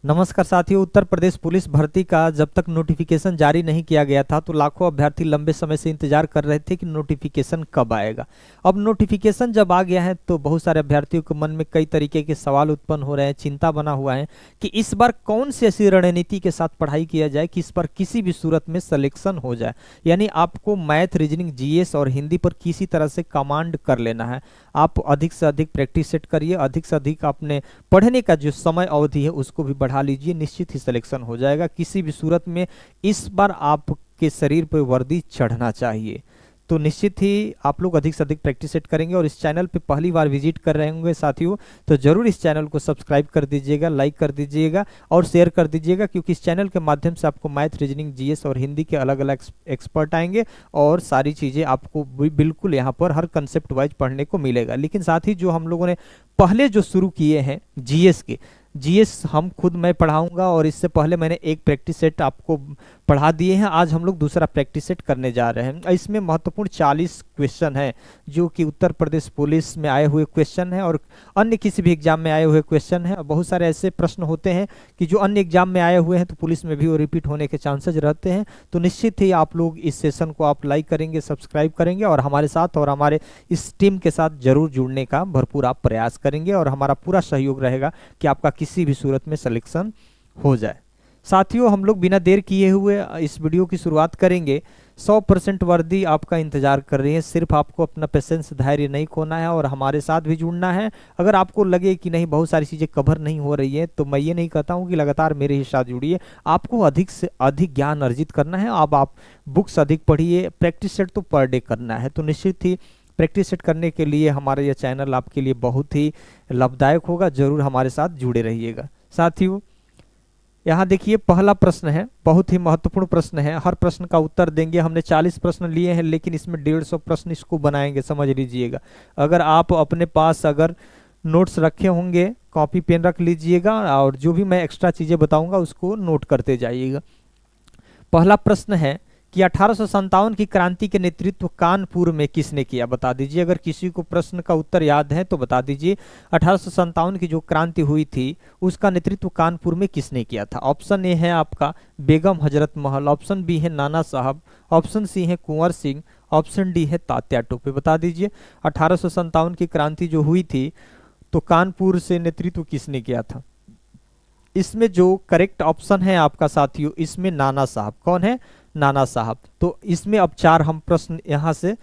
नमस्कार साथियों। उत्तर प्रदेश पुलिस भर्ती का जब तक नोटिफिकेशन जारी नहीं किया गया था तो लाखों अभ्यर्थी लंबे समय से इंतजार कर रहे थे कि नोटिफिकेशन कब आएगा। अब नोटिफिकेशन जब आ गया है तो बहुत सारे अभ्यर्थियों के मन में कई तरीके के सवाल उत्पन्न हो रहे हैं, चिंता बना हुआ है कि इस बार कौन सी ऐसी रणनीति के साथ पढ़ाई किया जाए कि इस बार किसी भी सूरत में सिलेक्शन हो जाए। यानी आपको मैथ, रीजनिंग, जीएस और हिंदी पर किसी तरह से कमांड कर लेना है। आप अधिक से अधिक प्रैक्टिस सेट करिए, अधिक से अधिक अपने पढ़ने का जो समय अवधि है उसको भी बढ़ा लीजिए, निश्चित ही सिलेक्शन हो जाएगा किसी भी सूरत में। इस बार आपके शरीर पर वर्दी चढ़ना चाहिए, तो निश्चित ही आप लोग अधिक से अधिक प्रैक्टिस सेट करेंगे। और इस चैनल पे पहली बार विजिट कर रहे होंगे साथियों तो जरूर इस चैनल को सब्सक्राइब कर दीजिएगा, लाइक कर दीजिएगा और शेयर कर दीजिएगा, क्योंकि इस चैनल के माध्यम से आपको मैथ, रीजनिंग, जीएस और हिंदी के अलग अलग एक्सपर्ट आएंगे और सारी चीज़ें आपको बिल्कुल यहाँ पर हर कंसेप्ट वाइज पढ़ने को मिलेगा। लेकिन साथ ही जो हम लोगों ने पहले जो शुरू किए हैं जीएस के, जीएस हम खुद मैं पढ़ाऊंगा और इससे पहले मैंने एक प्रैक्टिस सेट आपको पढ़ा दिए हैं। आज हम लोग दूसरा प्रैक्टिस सेट करने जा रहे हैं। इसमें महत्वपूर्ण 40 क्वेश्चन हैं जो कि उत्तर प्रदेश पुलिस में आए हुए क्वेश्चन हैं और अन्य किसी भी एग्जाम में आए हुए क्वेश्चन हैं। बहुत सारे ऐसे प्रश्न होते हैं कि जो अन्य एग्जाम में आए हुए हैं तो पुलिस में भी वो रिपीट होने के चांसेस रहते हैं। तो निश्चित ही आप लोग इस सेशन को आप लाइक करेंगे, सब्सक्राइब करेंगे और हमारे साथ और हमारे इस टीम के साथ जरूर जुड़ने का भरपूर आप प्रयास करेंगे और हमारा पूरा सहयोग रहेगा कि आपका किसी भी सूरत में सिलेक्शन हो जाए। साथियों, हम लोग बिना देर किए हुए इस वीडियो की शुरुआत करेंगे। 100% वर्दी आपका इंतजार कर रही है, सिर्फ आपको अपना पेशेंस, धैर्य नहीं खोना है और हमारे साथ भी जुड़ना है। अगर आपको लगे कि नहीं बहुत सारी चीज़ें कवर नहीं हो रही है तो मैं ये नहीं कहता हूँ कि लगातार मेरे ही साथ जुड़िए। आपको अधिक से अधिक ज्ञान अर्जित करना है। अब आप बुक्स अधिक पढ़िए, प्रैक्टिस सेट तो पर डे करना है। तो निश्चित ही प्रैक्टिस सेट करने के लिए हमारा यह चैनल आपके लिए बहुत ही लाभदायक होगा। जरूर हमारे साथ जुड़े रहिएगा। साथियों, यहाँ देखिए पहला प्रश्न है, बहुत ही महत्वपूर्ण प्रश्न है। हर प्रश्न का उत्तर देंगे। हमने 40 प्रश्न लिए हैं लेकिन इसमें 150 प्रश्न इसको बनाएंगे, समझ लीजिएगा। अगर आप अपने पास अगर नोट्स रखे होंगे, कॉपी पेन रख लीजिएगा और जो भी मैं एक्स्ट्रा चीज़ें बताऊंगा उसको नोट करते जाइएगा। पहला प्रश्न है कि 1857 की क्रांति के नेतृत्व कानपुर में किसने किया, बता दीजिए। अगर किसी को प्रश्न का उत्तर याद है तो बता दीजिए। 1857 की जो क्रांति हुई थी उसका नेतृत्व कानपुर में किसने किया था। ऑप्शन ए है आपका बेगम हजरत महल, ऑप्शन बी है नाना साहब, ऑप्शन सी है कुंवर सिंह, ऑप्शन डी है तात्या टोपे। बता दीजिए 1857 की क्रांति जो हुई थी तो कानपुर से नेतृत्व किसने किया था। इसमें जो करेक्ट ऑप्शन है आपका साथियों, इसमें नाना साहब। कौन है? नाना साहब। तो इसमें अब 4 हम प्रश्न यहाँ से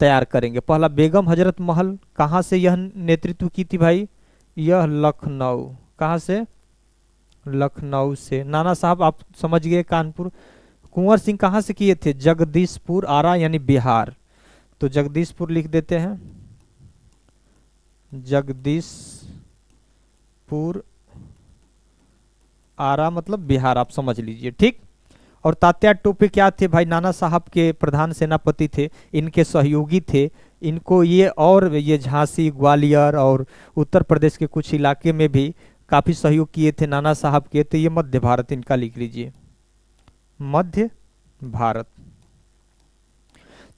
तैयार करेंगे। पहला, बेगम हजरत महल कहाँ से यह नेतृत्व की थी भाई? यह लखनऊ। कहाँ से? लखनऊ से। नाना साहब आप समझ गए, कानपुर। कुंवर सिंह कहाँ से किए थे? जगदीशपुर, आरा यानी बिहार। तो जगदीशपुर लिख देते हैं, जगदीशपुर, आरा मतलब बिहार, आप समझ लीजिए। ठीक। और तात्या टोपे क्या थे भाई? नाना साहब के प्रधान सेनापति थे, इनके सहयोगी थे। इनको ये और ये झांसी, ग्वालियर और उत्तर प्रदेश के कुछ इलाके में भी काफ़ी सहयोग किए थे नाना साहब के। तो ये मध्य भारत इनका लिख लीजिए, मध्य भारत।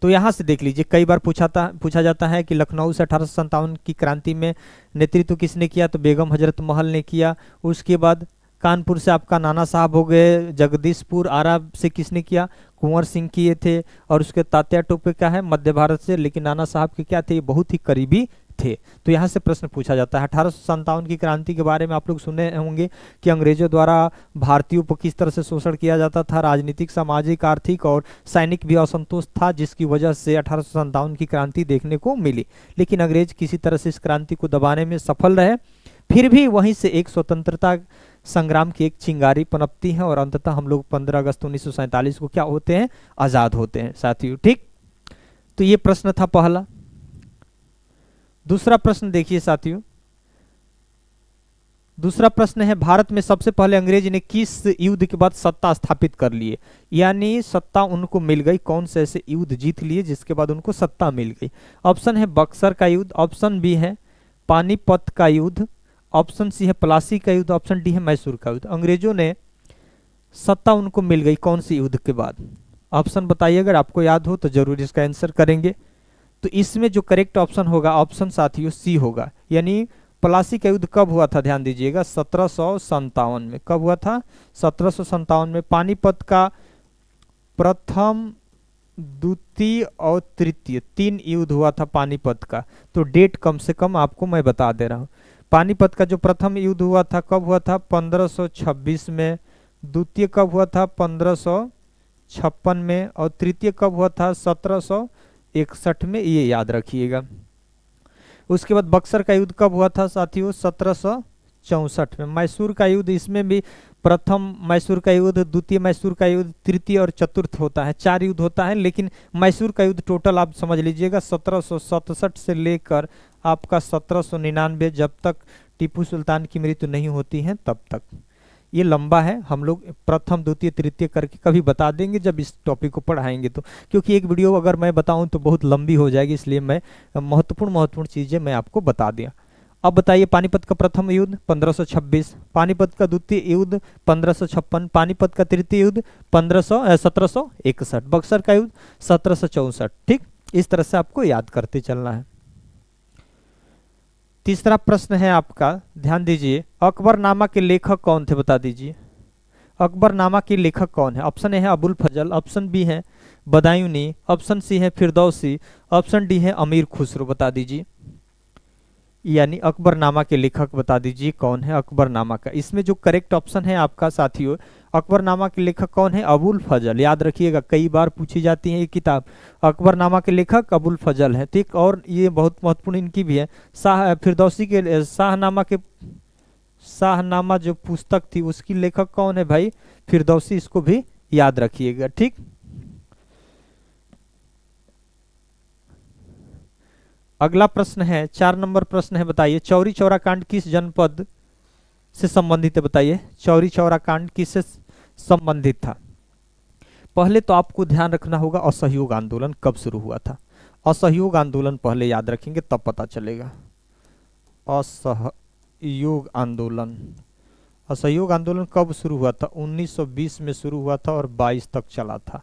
तो यहाँ से देख लीजिए, कई बार पूछा जाता है कि लखनऊ से 1857 की क्रांति में नेतृत्व किसने किया, तो बेगम हजरत महल ने किया। उसके बाद कानपुर से आपका नाना साहब हो गए। जगदीशपुर, आरा से किसने किया? कुंवर सिंह किए थे। और उसके तात्या टोपे का है मध्य भारत से, लेकिन नाना साहब के क्या थे? ये बहुत ही करीबी थे। तो यहाँ से प्रश्न पूछा जाता है। 1857 की क्रांति के बारे में आप लोग सुने होंगे कि अंग्रेजों द्वारा भारतीयों पर किस तरह से शोषण किया जाता था। राजनीतिक, सामाजिक, आर्थिक और सैनिक भी असंतोष था, जिसकी वजह से 1857 की क्रांति देखने को मिली। लेकिन अंग्रेज किसी तरह से इस क्रांति को दबाने में सफल रहे। फिर भी वहीं से एक स्वतंत्रता संग्राम की एक चिंगारी पनपती है और अंततः हम लोग 15 अगस्त 1947 को क्या होते हैं? आजाद होते हैं साथियों। ठीक। तो ये प्रश्न था पहला। दूसरा प्रश्न देखिए साथियों, दूसरा प्रश्न है, भारत में सबसे पहले अंग्रेज ने किस युद्ध के बाद सत्ता स्थापित कर लिए, यानी सत्ता उनको मिल गई। कौन से ऐसे युद्ध जीत लिए जिसके बाद उनको सत्ता मिल गई? ऑप्शन है बक्सर का युद्ध, ऑप्शन बी है पानीपत का युद्ध, ऑप्शन सी है प्लासी का युद्ध, ऑप्शन डी है मैसूर का युद्ध। अंग्रेजों ने सत्ता उनको मिल गई कौन सी युद्ध के बाद? ऑप्शन बताइए, अगर आपको याद हो तो जरूर इसका आंसर करेंगे। तो इसमें जो करेक्ट ऑप्शन होगा, ऑप्शन साथियों सी होगा, यानी प्लासी का युद्ध कब हुआ था, ध्यान दीजिएगा 1757 में। कब हुआ था, 1757 में। पानीपत का प्रथम, द्वितीय और तृतीय 3 युद्ध हुआ था पानीपत का। तो डेट कम से कम आपको मैं बता दे रहा हूँ। पानीपत का जो प्रथम युद्ध हुआ था कब हुआ था, 1526 में। द्वितीय कब हुआ था, 1556 में। और तृतीय कब हुआ था, 1761 में। ये याद रखिएगा। उसके बाद बक्सर का युद्ध कब हुआ था साथियों, 1764 में। मैसूर का युद्ध, इसमें भी प्रथम मैसूर का युद्ध, द्वितीय मैसूर का युद्ध, तृतीय और चतुर्थ होता है, 4 युद्ध होता है। लेकिन मैसूर का युद्ध टोटल आप समझ लीजिएगा 1767 से लेकर आपका 1799, जब तक टीपू सुल्तान की मृत्यु नहीं होती है तब तक। ये लंबा है, हम लोग प्रथम द्वितीय तृतीय करके कभी बता देंगे जब इस टॉपिक को पढ़ाएंगे तो, क्योंकि एक वीडियो अगर मैं बताऊं तो बहुत लंबी हो जाएगी, इसलिए मैं महत्वपूर्ण चीज़ें मैं आपको बता दिया। अब बताइए, पानीपत का प्रथम युद्ध 1526, पानीपत का द्वितीय युद्ध 1556, पानीपत का तृतीय युद्ध 1761, बक्सर का युद्ध 1764। ठीक, इस तरह से आपको याद करते चलना है। तीसरा प्रश्न है आपका, ध्यान दीजिए, अकबरनामा के लेखक कौन थे, बता दीजिए। अकबरनामा के लेखक कौन है? ऑप्शन ए है अबुल फजल, ऑप्शन बी है बदायूनी, ऑप्शन सी है फिरदौसी, ऑप्शन डी है अमीर खुसरो। बता दीजिए, यानी अकबरनामा के लेखक बता दीजिए कौन है अकबरनामा का। इसमें जो करेक्ट ऑप्शन है आपका साथियों, अकबरनामा के लेखक कौन है, अबुल फजल। याद रखिएगा, कई बार पूछी जाती है ये किताब। अकबरनामा के लेखक अबुल फजल है। ठीक, और ये बहुत महत्वपूर्ण इनकी भी है। फिरदौसी के शाहनामा जो पुस्तक थी उसकी लेखक कौन है भाई, फिरदौसी। इसको भी याद रखिएगा। ठीक, अगला प्रश्न है, 4 नंबर प्रश्न है, बताइए चौरी चौरा कांड किस जनपद से संबंधित है? बताइए, चौरी चौरा कांड किससे संबंधित था? पहले तो आपको ध्यान रखना होगा असहयोग आंदोलन कब शुरू हुआ था। असहयोग आंदोलन पहले याद रखेंगे तब पता चलेगा। असहयोग आंदोलन, असहयोग आंदोलन कब शुरू हुआ था? 1920 में शुरू हुआ था और 22 तक चला था।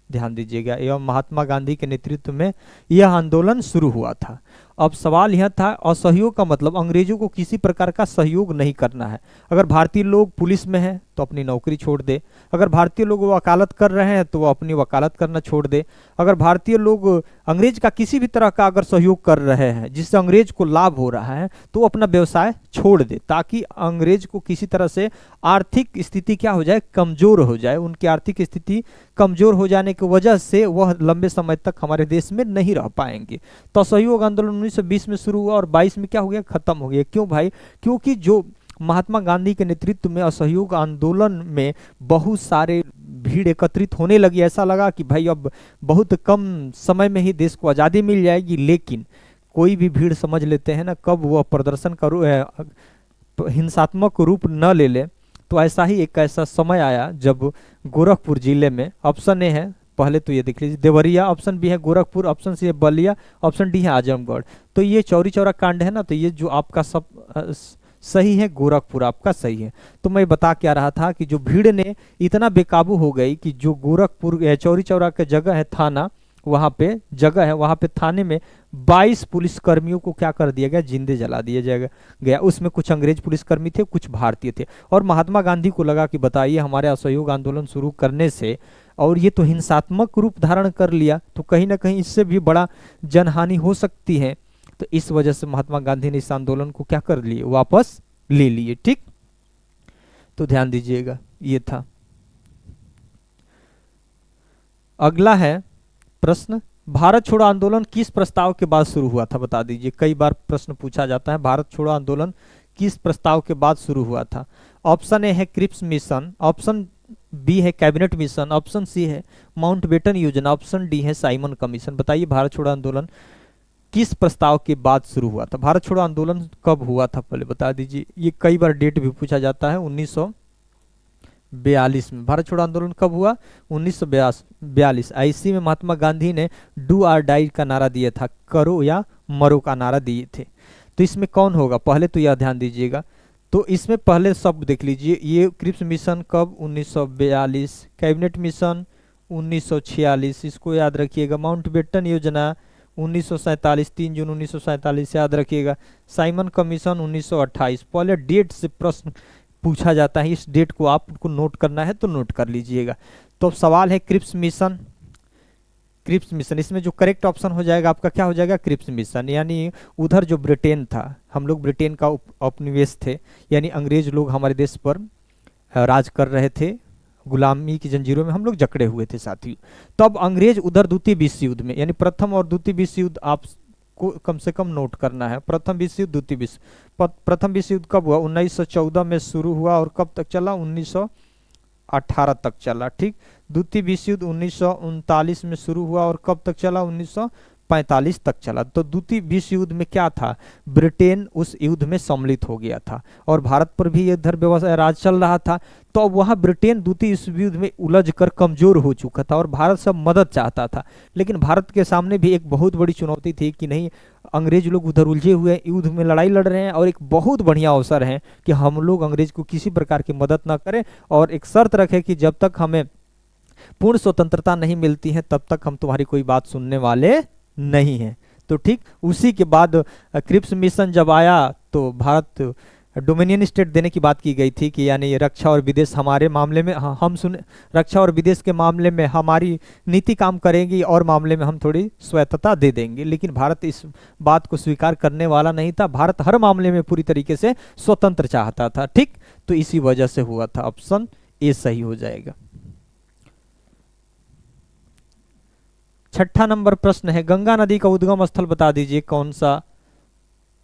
ध्यान दीजिएगा, एवं महात्मा गांधी के नेतृत्व में यह आंदोलन शुरू हुआ था। अब सवाल यह था, असहयोग का मतलब अंग्रेजों को किसी प्रकार का सहयोग नहीं करना है। अगर भारतीय लोग पुलिस में हैं तो अपनी नौकरी छोड़ दे, अगर भारतीय लोग वकालत कर रहे हैं तो वो अपनी वकालत करना छोड़ दे, अगर भारतीय लोग अंग्रेज का किसी भी तरह का अगर सहयोग कर रहे हैं जिससे अंग्रेज को लाभ हो रहा है तो वो अपना व्यवसाय छोड़ दे, ताकि अंग्रेज को किसी तरह से आर्थिक स्थिति क्या हो जाए, कमजोर हो जाए। उनकी आर्थिक स्थिति कमजोर हो जाने की वजह से वह लंबे समय तक हमारे देश में नहीं रह पाएंगे। तो असहयोग आंदोलन 1920 में शुरू हुआ और 22 में क्या हो गया, खत्म हो गया। क्यों भाई? क्योंकि जो महात्मा गांधी के नेतृत्व में असहयोग आंदोलन में बहुत सारे भीड़ एकत्रित होने लगी। ऐसा लगा कि भाई अब बहुत कम समय में ही देश को आज़ादी मिल जाएगी। लेकिन कोई भी भीड़ समझ लेते हैं ना, कब वह प्रदर्शन का हिंसात्मक रूप न ले ले। तो ऐसा ही एक ऐसा समय आया जब गोरखपुर जिले में, ऑप्शन ए है, पहले तो ये देख लीजिए देवरिया, ऑप्शन बी है गोरखपुर, ऑप्शन सी है बलिया, ऑप्शन डी है आजमगढ़। तो ये चौरी चौरा कांड है ना, तो ये जो आपका सब सही है, गोरखपुर आपका सही है। तो मैं बता क्या रहा था कि जो भीड़ ने इतना बेकाबू हो गई कि जो गोरखपुर चौरी चौरा का जगह है थाना, वहाँ पे जगह है, वहाँ पे थाने में 22 पुलिसकर्मियों को क्या कर दिया गया, जिंदे जला दिया गया। उसमें कुछ अंग्रेज पुलिसकर्मी थे, कुछ भारतीय थे। और महात्मा गांधी को लगा कि बताइए हमारे असहयोग आंदोलन शुरू करने से, और ये तो हिंसात्मक रूप धारण कर लिया, तो कहीं ना कहीं इससे भी बड़ा जनहानि हो सकती है। तो इस वजह से महात्मा गांधी ने इस आंदोलन को क्या कर लिए, वापस ले लिए। ठीक, तो ध्यान दीजिएगा, ये था। अगला है प्रश्न, भारत छोड़ो आंदोलन किस प्रस्ताव के बाद शुरू हुआ था? बता दीजिए, कई बार प्रश्न पूछा जाता है, भारत छोड़ो आंदोलन किस प्रस्ताव के बाद शुरू हुआ था? ऑप्शन ए है क्रिप्स मिशन, ऑप्शन बी है कैबिनेट मिशन, ऑप्शन सी है माउंटबेटन योजना, ऑप्शन डी है साइमन कमीशन। बताइए भारत छोड़ो आंदोलन किस प्रस्ताव के बाद शुरू हुआ था? भारत छोड़ो आंदोलन कब हुआ था पहले बता दीजिए। ये कई बार डेट भी पूछा जाता है। 1942 में भारत छोड़ो आंदोलन कब हुआ? 1942। इसी में महात्मा गांधी ने डू आर डाई का नारा दिया था, करो या मरो का नारा दिए थे। तो इसमें कौन होगा, पहले तो यह ध्यान दीजिएगा। तो इसमें पहले सब देख लीजिए, ये क्रिप्स मिशन कब? 1942। कैबिनेट मिशन 1946, इसको याद रखिएगा। माउंटबेटन योजना 1947, 3 जून 1947 याद रखिएगा। Simon commission 1928। पहले डेट से प्रश्न पूछा जाता है, इस डेट को आपको नोट करना है तो नोट कर लीजिएगा। तो अब सवाल है क्रिप्स मिशन। क्रिप्स मिशन, इसमें जो करेक्ट ऑप्शन हो जाएगा आपका क्या हो जाएगा, क्रिप्स मिशन। यानी उधर जो ब्रिटेन था, हम लोग ब्रिटेन का उपनिवेश थे, यानी अंग्रेज लोग हमारे देश पर राज कर रहे थे, गुलामी की जंजीरों में हम लोग जकड़े हुए थे साथियों। तब अंग्रेज उधर द्वितीय विश्व युद्ध में, यानी प्रथम और द्वितीय विश्व युद्ध आपको कम से कम नोट करना है। प्रथम विश्व युद्ध, द्वितीय विश्व, प्रथम विश्व युद्ध कब हुआ, 1914 में शुरू हुआ और कब तक चला, 1918 तक चला। ठीक। द्वितीय विश्व युद्ध 1939 में शुरू हुआ और कब तक चला, 1945 तक चला। तो द्वितीय विश्व युद्ध में क्या था, ब्रिटेन उस युद्ध में सम्मिलित हो गया था और भारत पर भी इधर व्यवस्था राज चल रहा था। तो अब वहाँ ब्रिटेन द्वितीय विश्व युद्ध में उलझ कर कमजोर हो चुका था और भारत सब मदद चाहता था। लेकिन भारत के सामने भी एक बहुत बड़ी चुनौती थी कि नहीं, अंग्रेज लोग उधर उलझे हुए युद्ध में लड़ाई लड़ रहे हैं और एक बहुत बढ़िया अवसर है कि हम लोग अंग्रेज को किसी प्रकार की मदद ना करें और एक शर्त रखें कि जब तक हमें पूर्ण स्वतंत्रता नहीं मिलती है तब तक हम तुम्हारी कोई बात सुनने वाले नहीं हैं। तो ठीक उसी के बाद क्रिप्स मिशन जब आया तो भारत डोमिनियन स्टेट देने की बात की गई थी कि यानी रक्षा और विदेश हमारे मामले में हम सुन, रक्षा और विदेश के मामले में हमारी नीति काम करेगी और मामले में हम थोड़ी स्वायत्तता दे देंगे। लेकिन भारत इस बात को स्वीकार करने वाला नहीं था। भारत हर मामले में पूरी तरीके से स्वतंत्र चाहता था। ठीक। तो इसी वजह से हुआ था। ऑप्शन ए सही हो जाएगा। छठा नंबर प्रश्न है, गंगा नदी का उद्गम स्थल बता दीजिए कौन सा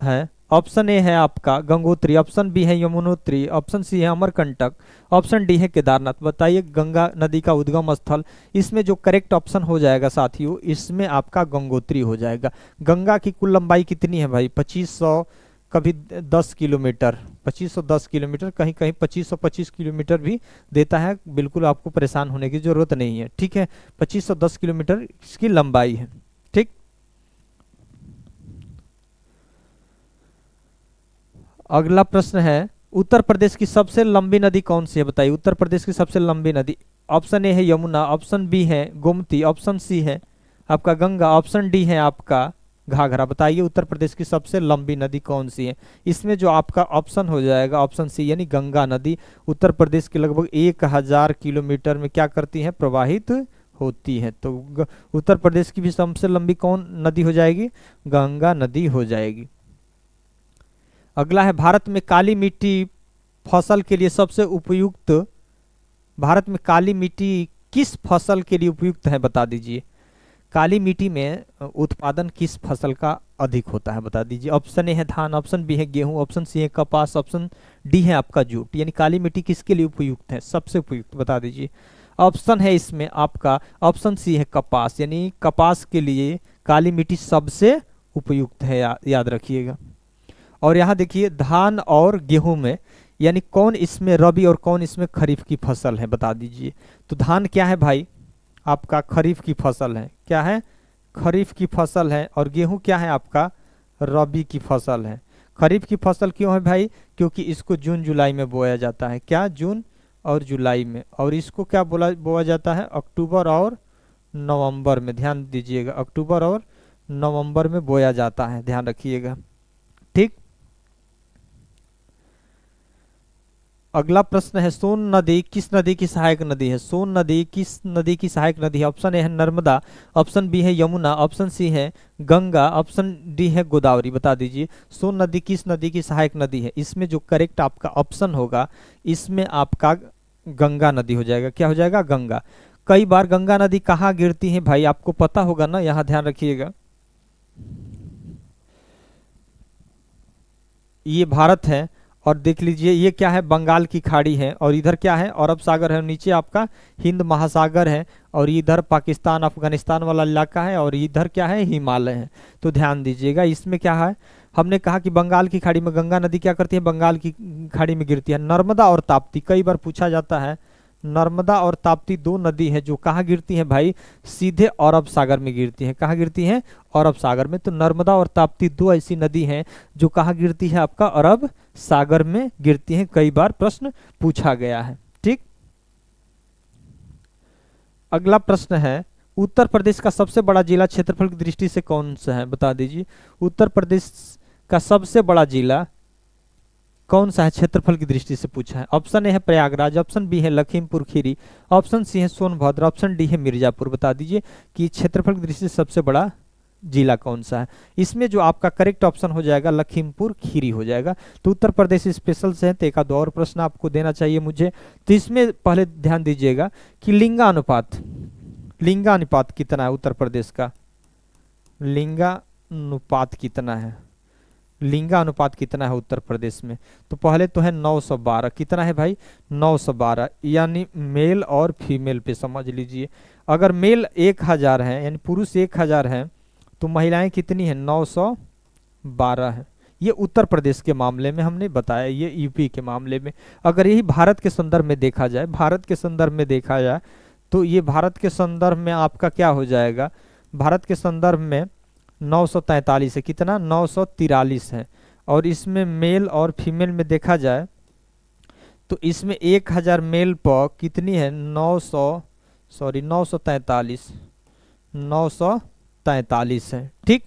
है। ऑप्शन ए है आपका गंगोत्री, ऑप्शन बी है यमुनोत्री, ऑप्शन सी है अमरकंटक, ऑप्शन डी है केदारनाथ। बताइए गंगा नदी का उद्गम स्थल। इसमें जो करेक्ट ऑप्शन हो जाएगा साथियों, इसमें आपका गंगोत्री हो जाएगा। गंगा की कुल लंबाई कितनी है भाई, 2500, कभी 10 किलोमीटर, 2510 किलोमीटर, कहीं कहीं 2525 किलोमीटर भी देता है। बिल्कुल आपको परेशान होने की जरूरत नहीं है। ठीक है, 2510 किलोमीटर इसकी लंबाई है। ठीक। अगला प्रश्न है, उत्तर प्रदेश की सबसे लंबी नदी कौन सी है, बताइए उत्तर प्रदेश की सबसे लंबी नदी। ऑप्शन ए है यमुना, ऑप्शन बी है गोमती, ऑप्शन सी है आपका गंगा, ऑप्शन डी है आपका घाघरा। बताइए उत्तर प्रदेश की सबसे लंबी नदी कौन सी है। इसमें जो आपका ऑप्शन हो जाएगा ऑप्शन सी, यानी गंगा नदी उत्तर प्रदेश के लगभग 1000 किलोमीटर में क्या करती है, प्रवाहित होती है। तो उत्तर प्रदेश की भी सबसे लंबी कौन नदी हो जाएगी, गंगा नदी हो जाएगी। अगला है, भारत में काली मिट्टी फसल के लिए सबसे उपयुक्त, भारत में काली मिट्टी किस फसल के लिए उपयुक्त है बता दीजिए। काली मिट्टी में उत्पादन किस फसल का अधिक होता है बता दीजिए। ऑप्शन ए है धान, ऑप्शन बी है गेहूं, ऑप्शन सी है कपास, ऑप्शन डी है आपका जूट। यानी काली मिट्टी किसके लिए उपयुक्त है, सबसे उपयुक्त बता दीजिए। ऑप्शन है इसमें आपका ऑप्शन सी है कपास, यानी कपास के लिए काली मिट्टी सबसे उपयुक्त है, याद रखिएगा। और यहाँ देखिए धान और गेहूं में यानी कौन इसमें रबी और कौन इसमें खरीफ की फसल है बता दीजिए। तो धान क्या है भाई, आपका खरीफ की फसल है, क्या है, खरीफ की फसल है। और गेहूं क्या है आपका, रबी की फसल है। खरीफ की फसल क्यों है भाई, क्योंकि इसको जून जुलाई में बोया जाता है, क्या, जून और जुलाई में। और इसको क्या बोया जाता है, अक्टूबर और नवंबर में। ध्यान दीजिएगा, अक्टूबर और नवंबर में बोया जाता है, ध्यान रखिएगा। ठीक। अगला प्रश्न है, सोन नदी किस नदी की सहायक नदी है। सोन नदी किस नदी की सहायक नदी है। ऑप्शन ए है नर्मदा, ऑप्शन बी है यमुना, ऑप्शन सी है गंगा, ऑप्शन डी है गोदावरी। बता दीजिए सोन नदी किस नदी की सहायक नदी है। इसमें जो करेक्ट आपका ऑप्शन होगा, इसमें आपका गंगा नदी हो जाएगा। क्या हो जाएगा, गंगा। कई बार गंगा नदी कहाँ गिरती है भाई, आपको पता होगा ना, यहाँ ध्यान रखिएगा। ये भारत है और देख लीजिए ये क्या है, बंगाल की खाड़ी है, और इधर क्या है, अरब सागर है, नीचे आपका हिंद महासागर है, और इधर पाकिस्तान अफगानिस्तान वाला इलाका है, और इधर क्या है, हिमालय है। तो ध्यान दीजिएगा इसमें क्या है, हमने कहा कि बंगाल की खाड़ी में गंगा नदी क्या करती है, बंगाल की खाड़ी में गिरती है। नर्मदा और ताप्ती, कई बार पूछा जाता है, नर्मदा और ताप्ती दो नदी है जो कहाँ गिरती है भाई, सीधे अरब सागर में गिरती है। कहाँ गिरती है, अरब सागर में। तो नर्मदा और ताप्ती दो ऐसी नदी हैं जो कहाँ गिरती है, आपका अरब सागर में गिरती है। कई बार प्रश्न पूछा गया है। ठीक। अगला प्रश्न है, उत्तर प्रदेश का सबसे बड़ा जिला क्षेत्रफल की दृष्टि से कौन सा है, बता दीजिए। उत्तर प्रदेश का सबसे बड़ा जिला कौन सा है क्षेत्रफल की दृष्टि से पूछा है। ऑप्शन ए है प्रयागराज, ऑप्शन बी है लखीमपुर खीरी, ऑप्शन सी है सोनभद्र, ऑप्शन डी है मिर्जापुर। बता दीजिए कि क्षेत्रफल की दृष्टि से सबसे बड़ा जिला कौन सा है। इसमें जो आपका करेक्ट ऑप्शन हो जाएगा लखीमपुर खीरी हो जाएगा। तो उत्तर प्रदेश स्पेशल से है, तो एक आध और प्रश्न आपको देना चाहिए मुझे। तो इसमें पहले ध्यान दीजिएगा कि लिंगानुपात कितना है उत्तर प्रदेश का, लिंगानुपात कितना है, लिंगानुपात कितना है उत्तर प्रदेश में। तो पहले तो है 912, कितना है भाई 912, यानी मेल और फीमेल पे समझ लीजिए। अगर मेल 1000 है यानी पुरुष 1000 है तो महिलाएं कितनी है 912 है। ये उत्तर प्रदेश के मामले में हमने बताया, ये यूपी के मामले में। अगर यही भारत के संदर्भ में देखा जाए, भारत के संदर्भ में देखा जाए तो ये भारत के संदर्भ में आपका क्या हो जाएगा, भारत के संदर्भ में 943 है, कितना 943 है। और इसमें मेल और फीमेल में देखा जाए तो इसमें 1000 मेल पर कितनी है 943 है, ठीक।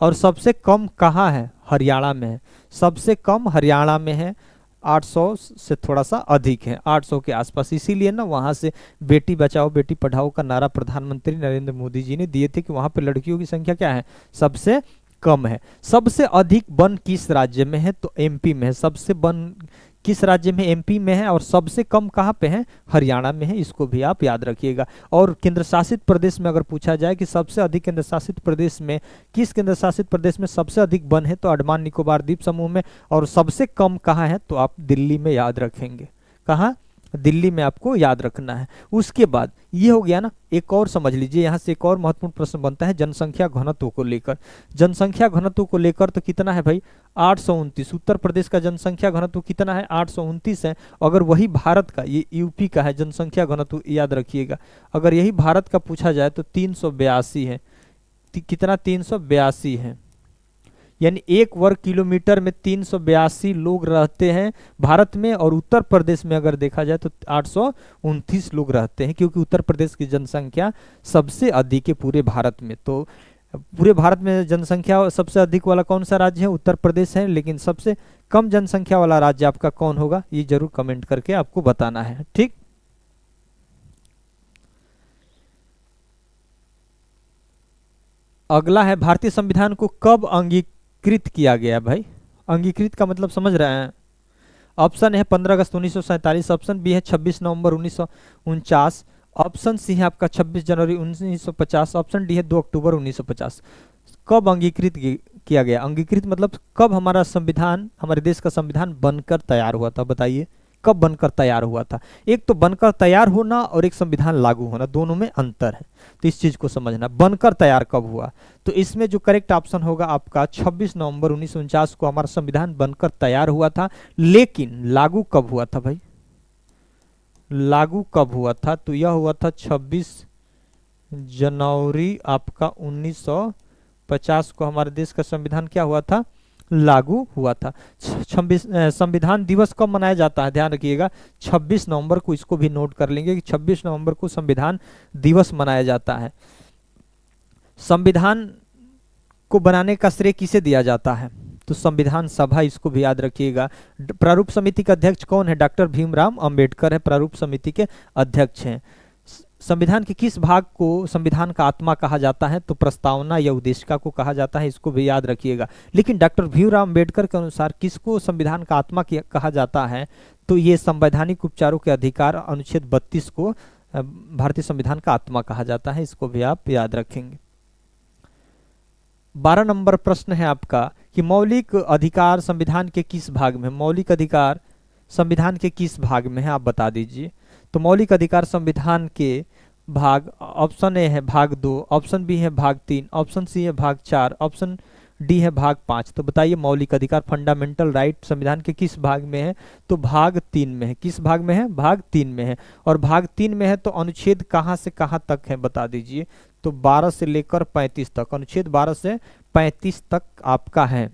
और सबसे कम कहाँ है, हरियाणा में है, सबसे कम हरियाणा में है, 800 से थोड़ा सा अधिक है, 800 के आसपास। इसीलिए ना वहाँ से बेटी बचाओ बेटी पढ़ाओ का नारा प्रधानमंत्री नरेंद्र मोदी जी ने दिए थे कि वहाँ पे लड़कियों की संख्या क्या है, सबसे कम है। सबसे अधिक वन किस राज्य में है, तो एमपी में है। सबसे वन किस राज्य में, एमपी में है। और सबसे कम कहाँ पे है, हरियाणा में है, इसको भी आप याद रखिएगा। और केंद्र शासित प्रदेश में अगर पूछा जाए कि सबसे अधिक केंद्र शासित प्रदेश में, किस केंद्र शासित प्रदेश में सबसे अधिक वन है, तो अंडमान निकोबार द्वीप समूह में। और सबसे कम कहाँ है, तो आप दिल्ली में याद रखेंगे, कहाँ, दिल्ली में आपको याद रखना है। उसके बाद ये हो गया ना, एक और समझ लीजिए, यहाँ से एक और महत्वपूर्ण प्रश्न बनता है जनसंख्या घनत्व को लेकर। जनसंख्या घनत्व को लेकर तो कितना है भाई 829, उत्तर प्रदेश का जनसंख्या घनत्व कितना है 829 है। अगर वही भारत का, ये यूपी का है जनसंख्या घनत्व, याद रखिएगा। अगर यही भारत का पूछा जाए तो 382 है, कितना 382 है, यानी 1 वर्ग किलोमीटर में 382 लोग रहते हैं भारत में। और उत्तर प्रदेश में अगर देखा जाए तो 829 लोग रहते हैं, क्योंकि उत्तर प्रदेश की जनसंख्या सबसे अधिक है पूरे भारत में। तो पूरे भारत में जनसंख्या सबसे अधिक वाला कौन सा राज्य है, उत्तर प्रदेश है। लेकिन सबसे कम जनसंख्या वाला राज्य आपका कौन होगा, ये जरूर कमेंट करके आपको बताना है, ठीक। अगला है भारतीय संविधान को कब अंगीकृत किया गया भाई, अंगीकृत का मतलब समझ रहे हैं। ऑप्शन है 15 अगस्त 1947, ऑप्शन बी है 26 नवंबर 1949, ऑप्शन सी है आपका 26 जनवरी 1950, ऑप्शन डी है 2 अक्टूबर 1950। कब अंगीकृत किया गया, अंगीकृत मतलब कब हमारा संविधान, हमारे देश का संविधान बनकर तैयार हुआ था, बताइए कब बनकर तैयार हुआ था। एक तो बनकर तैयार होना और एक संविधान लागू होना, दोनों में अंतर है, तो इस चीज को समझना। बनकर तैयार कब हुआ, तो इसमें जो करेक्ट ऑप्शन होगा आपका 26 नवंबर 1949 को हमारा संविधान बनकर तैयार हुआ था। लेकिन लागू कब हुआ था भाई, लागू कब हुआ था, तो यह हुआ था 26 जनवरी आपका 1950 को हमारे देश का संविधान क्या हुआ था, लागू हुआ था। संविधान दिवस कब मनाया जाता है, ध्यान रखिएगा 26 नवंबर को, इसको भी नोट कर लेंगे कि 26 नवंबर को संविधान दिवस मनाया जाता है। संविधान को बनाने का श्रेय किसे दिया जाता है, तो संविधान सभा, इसको भी याद रखिएगा। प्रारूप समिति के अध्यक्ष कौन है, डॉक्टर भीमराव अंबेडकर है, प्रारूप समिति के अध्यक्ष हैं। संविधान के किस भाग को संविधान का आत्मा कहा जाता है, तो प्रस्तावना या उद्देशिका को कहा जाता है, इसको भी याद रखिएगा। लेकिन डॉक्टर भीमराव अंबेडकर के अनुसार किसको संविधान का आत्मा कहा जाता है, तो ये संवैधानिक उपचारों के अधिकार अनुच्छेद 32 को भारतीय संविधान का आत्मा कहा जाता है, इसको भी आप याद रखेंगे। 12 नंबर प्रश्न है आपका कि मौलिक अधिकार संविधान के किस भाग में, मौलिक अधिकार संविधान के किस भाग में है, आप बता दीजिए। तो मौलिक अधिकार संविधान के भाग, ऑप्शन ए है भाग 2, ऑप्शन बी है भाग 3, ऑप्शन सी है भाग 4, ऑप्शन डी है भाग 5। तो बताइए मौलिक अधिकार फंडामेंटल राइट संविधान के किस भाग में है, तो भाग 3 में है। किस भाग में है, भाग 3 में है। और भाग 3 में है तो अनुच्छेद कहाँ से कहाँ तक है, बता दीजिए। तो 12 से लेकर 35 तक, अनुच्छेद 12 से 35 तक आपका है।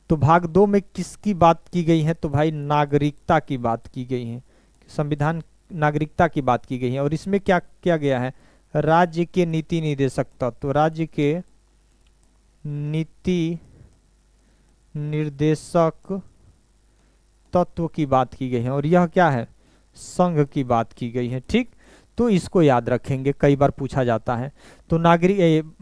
तो भाग 2 में किसकी बात की गई है, तो भाई नागरिकता की बात की गई है, संविधान नागरिकता की बात की गई है। और इसमें क्या किया गया है, राज्य के नीति निर्देशक तत्व, राज्य के नीति निर्देशक तत्व की बात की गई है, और यह क्या है, संघ की बात की गई है। ठीक, तो इसको याद रखेंगे, कई बार पूछा जाता है। तो नागरिक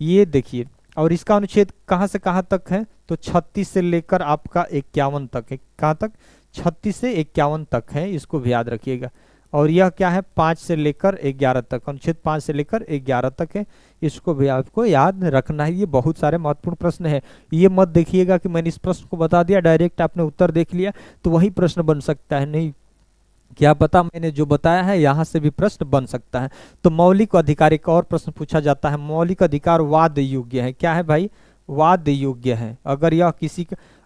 ये देखिए, और इसका अनुच्छेद कहाँ से कहाँ तक है, तो 36 से लेकर आपका 51 तक है। कहाँ तक, 36 से 51 तक है, इसको भी याद रखिएगा। और यह क्या है, 5 से लेकर 11 तक, अनुच्छेद 5 से लेकर 11 तक है, इसको भी आपको याद रखना है। ये बहुत सारे महत्वपूर्ण प्रश्न है, ये मत देखिएगा कि मैंने इस प्रश्न को बता दिया, डायरेक्ट आपने उत्तर देख लिया तो वही प्रश्न बन सकता है, नहीं, क्या पता मैंने जो बताया है यहाँ से भी प्रश्न बन सकता है। तो मौलिक अधिकार, एक और प्रश्न पूछा जाता है, मौलिक अधिकार वाद योग्य है, क्या है भाई, वाद योग्य है। अगर यह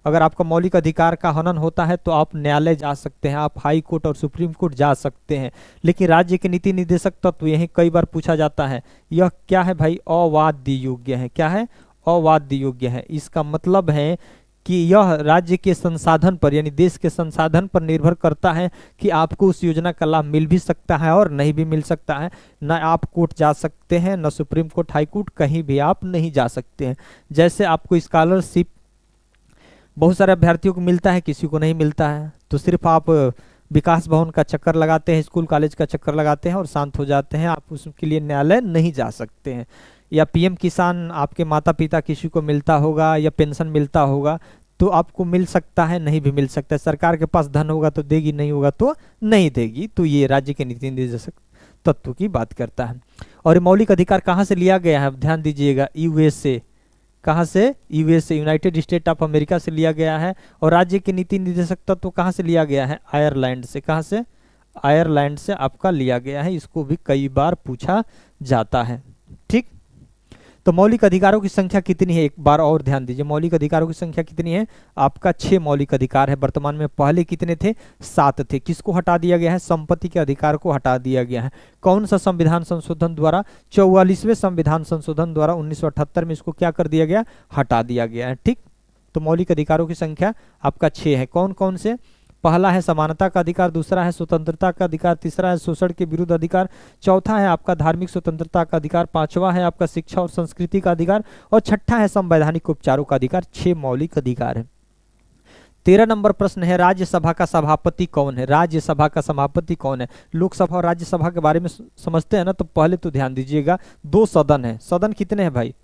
अगर आपका मौलिक अधिकार का हनन होता है तो आप न्यायालय जा सकते हैं, आप हाई कोर्ट और सुप्रीम कोर्ट जा सकते हैं। लेकिन राज्य के नीति निर्देशक तत्व यही कई बार पूछा जाता है, यह क्या है भाई, अवाद्य योग्य है। क्या है, अवाद्य योग्य है। इसका मतलब है कि यह राज्य के संसाधन पर, यानी देश के संसाधन पर निर्भर करता है कि आपको उस योजना का लाभ मिल भी सकता है और नहीं भी मिल सकता है। न आप कोर्ट जा सकते हैं, न सुप्रीम कोर्ट, हाई कोर्ट, कहीं भी आप नहीं जा सकते हैं। जैसे आपको स्कॉलरशिप बहुत सारे अभ्यर्थियों को मिलता है, किसी को नहीं मिलता है, तो सिर्फ आप विकास भवन का चक्कर लगाते हैं, स्कूल कॉलेज का चक्कर लगाते हैं और शांत हो जाते हैं, आप उसके लिए न्यायालय नहीं जा सकते हैं। या पीएम किसान आपके माता पिता किसी को मिलता होगा, या पेंशन मिलता होगा, तो आपको मिल सकता है, नहीं भी मिल सकता है। सरकार के पास धन होगा तो देगी, नहीं होगा तो नहीं देगी। तो ये राज्य के नीति निर्देशक तत्व की बात करता है। और ये मौलिक अधिकार कहाँ से लिया गया है, ध्यान दीजिएगा, यूएसए। कहाँ से, USA, United state of America से लिया गया है। और राज्य के नीति निर्देशक तत्व कहाँ से लिया गया है, आयरलैंड से। कहाँ से, आयरलैंड से आपका लिया गया है। इसको भी कई बार पूछा जाता है। ठीक, तो मौलिक अधिकारों की संख्या कितनी है, एक बार और ध्यान दीजिए, मौलिक अधिकारों की संख्या कितनी है, आपका 6 मौलिक अधिकार है वर्तमान में। पहले कितने थे, 7 थे। किसको हटा दिया गया है, संपत्ति के अधिकार को हटा दिया गया है। कौन सा संविधान संशोधन द्वारा, 44वें संविधान संशोधन द्वारा 1978 में इसको क्या कर दिया गया, हटा दिया गया है। ठीक, तो मौलिक अधिकारों की संख्या आपका 6 है। कौन कौन से, पहला है समानता का अधिकार, दूसरा है स्वतंत्रता का अधिकार, तीसरा है शोषण के विरुद्ध अधिकार, चौथा है आपका धार्मिक स्वतंत्रता का अधिकार, पांचवा है आपका शिक्षा और संस्कृति का अधिकार, और छठा है संवैधानिक उपचारों का अधिकार। 6 मौलिक अधिकार है। 13 नंबर प्रश्न है, राज्यसभा का सभापति कौन है, राज्यसभा का सभापति कौन है। लोकसभा और राज्यसभा के बारे में समझते हैं ना, तो पहले तो ध्यान दीजिएगा, 2 सदन है। सदन कितने हैं भाई,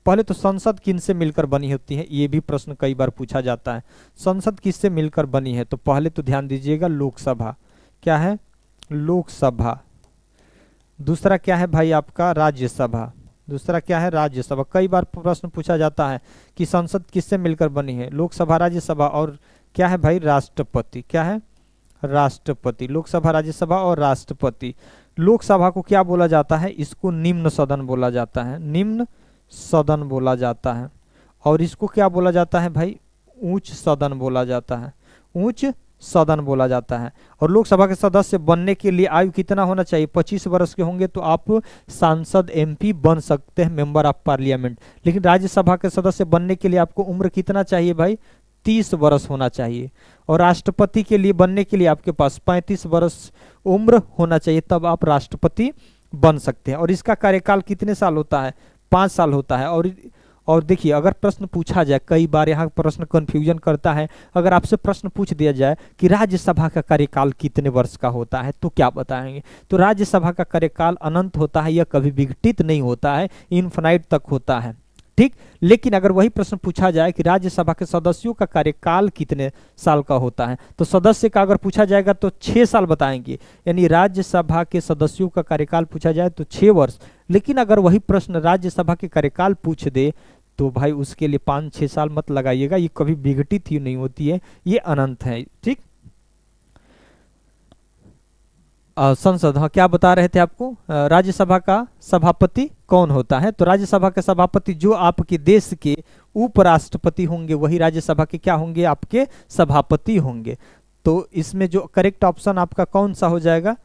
पहले तो संसद किनसे मिलकर बनी होती है, ये भी प्रश्न कई बार पूछा जाता है। संसद किससे मिलकर बनी है, तो पहले तो ध्यान दीजिएगा, लोकसभा। क्या है, लोकसभा। दूसरा क्या है भाई आपका, राज्यसभा। दूसरा क्या है, राज्यसभा। कई बार प्रश्न पूछा जाता है कि संसद किससे मिलकर बनी है, लोकसभा, राज्यसभा, और क्या है भाई, राष्ट्रपति। क्या है, राष्ट्रपति। लोकसभा, राज्यसभा और राष्ट्रपति। लोकसभा को क्या बोला जाता है, इसको निम्न सदन बोला जाता है, निम्न सदन बोला जाता है। और इसको क्या बोला जाता है भाई, उच्च सदन बोला जाता है, उच्च सदन बोला जाता है। और लोकसभा के सदस्य बनने के लिए आयु कितना होना चाहिए, 25 वर्ष के होंगे तो आप सांसद एमपी बन सकते हैं, मेंबर ऑफ पार्लियामेंट। लेकिन राज्यसभा के सदस्य बनने के लिए आपको उम्र कितना चाहिए भाई, 30 वर्ष होना चाहिए। और राष्ट्रपति के लिए बनने के लिए आपके पास 35 वर्ष उम्र होना चाहिए, तब आप राष्ट्रपति बन सकते हैं। और इसका कार्यकाल कितने साल होता है, 5 साल होता है। और देखिए, अगर प्रश्न पूछा जाए, कई बार यहाँ प्रश्न कंफ्यूजन करता है, अगर आपसे प्रश्न पूछ दिया जाए कि राज्यसभा का कार्यकाल कितने वर्ष का होता है, तो क्या बताएंगे, तो राज्यसभा का कार्यकाल अनंत होता है, यह कभी विघटित नहीं होता है, इनफिनाइट तक होता है। ठीक, लेकिन अगर वही प्रश्न पूछा जाए कि राज्यसभा के सदस्यों का कार्यकाल कितने साल का होता है, तो सदस्य का अगर पूछा जाएगा तो 6 साल बताएंगे, यानी राज्यसभा के सदस्यों का कार्यकाल पूछा जाए तो 6 वर्ष। लेकिन अगर वही प्रश्न राज्यसभा के कार्यकाल पूछ दे तो भाई उसके लिए 5-6 साल मत लगाइएगा, ये कभी विघटित ही नहीं होती है, ये अनंत है। ठीक, संसद, हाँ क्या बता रहे थे आपको, राज्यसभा का सभापति कौन होता है, तो राज्यसभा के सभापति जो आपके देश के उपराष्ट्रपति होंगे वही राज्यसभा के क्या होंगे, आपके सभापति होंगे। तो इसमें जो करेक्ट ऑप्शन आपका कौन सा हो जाएगा,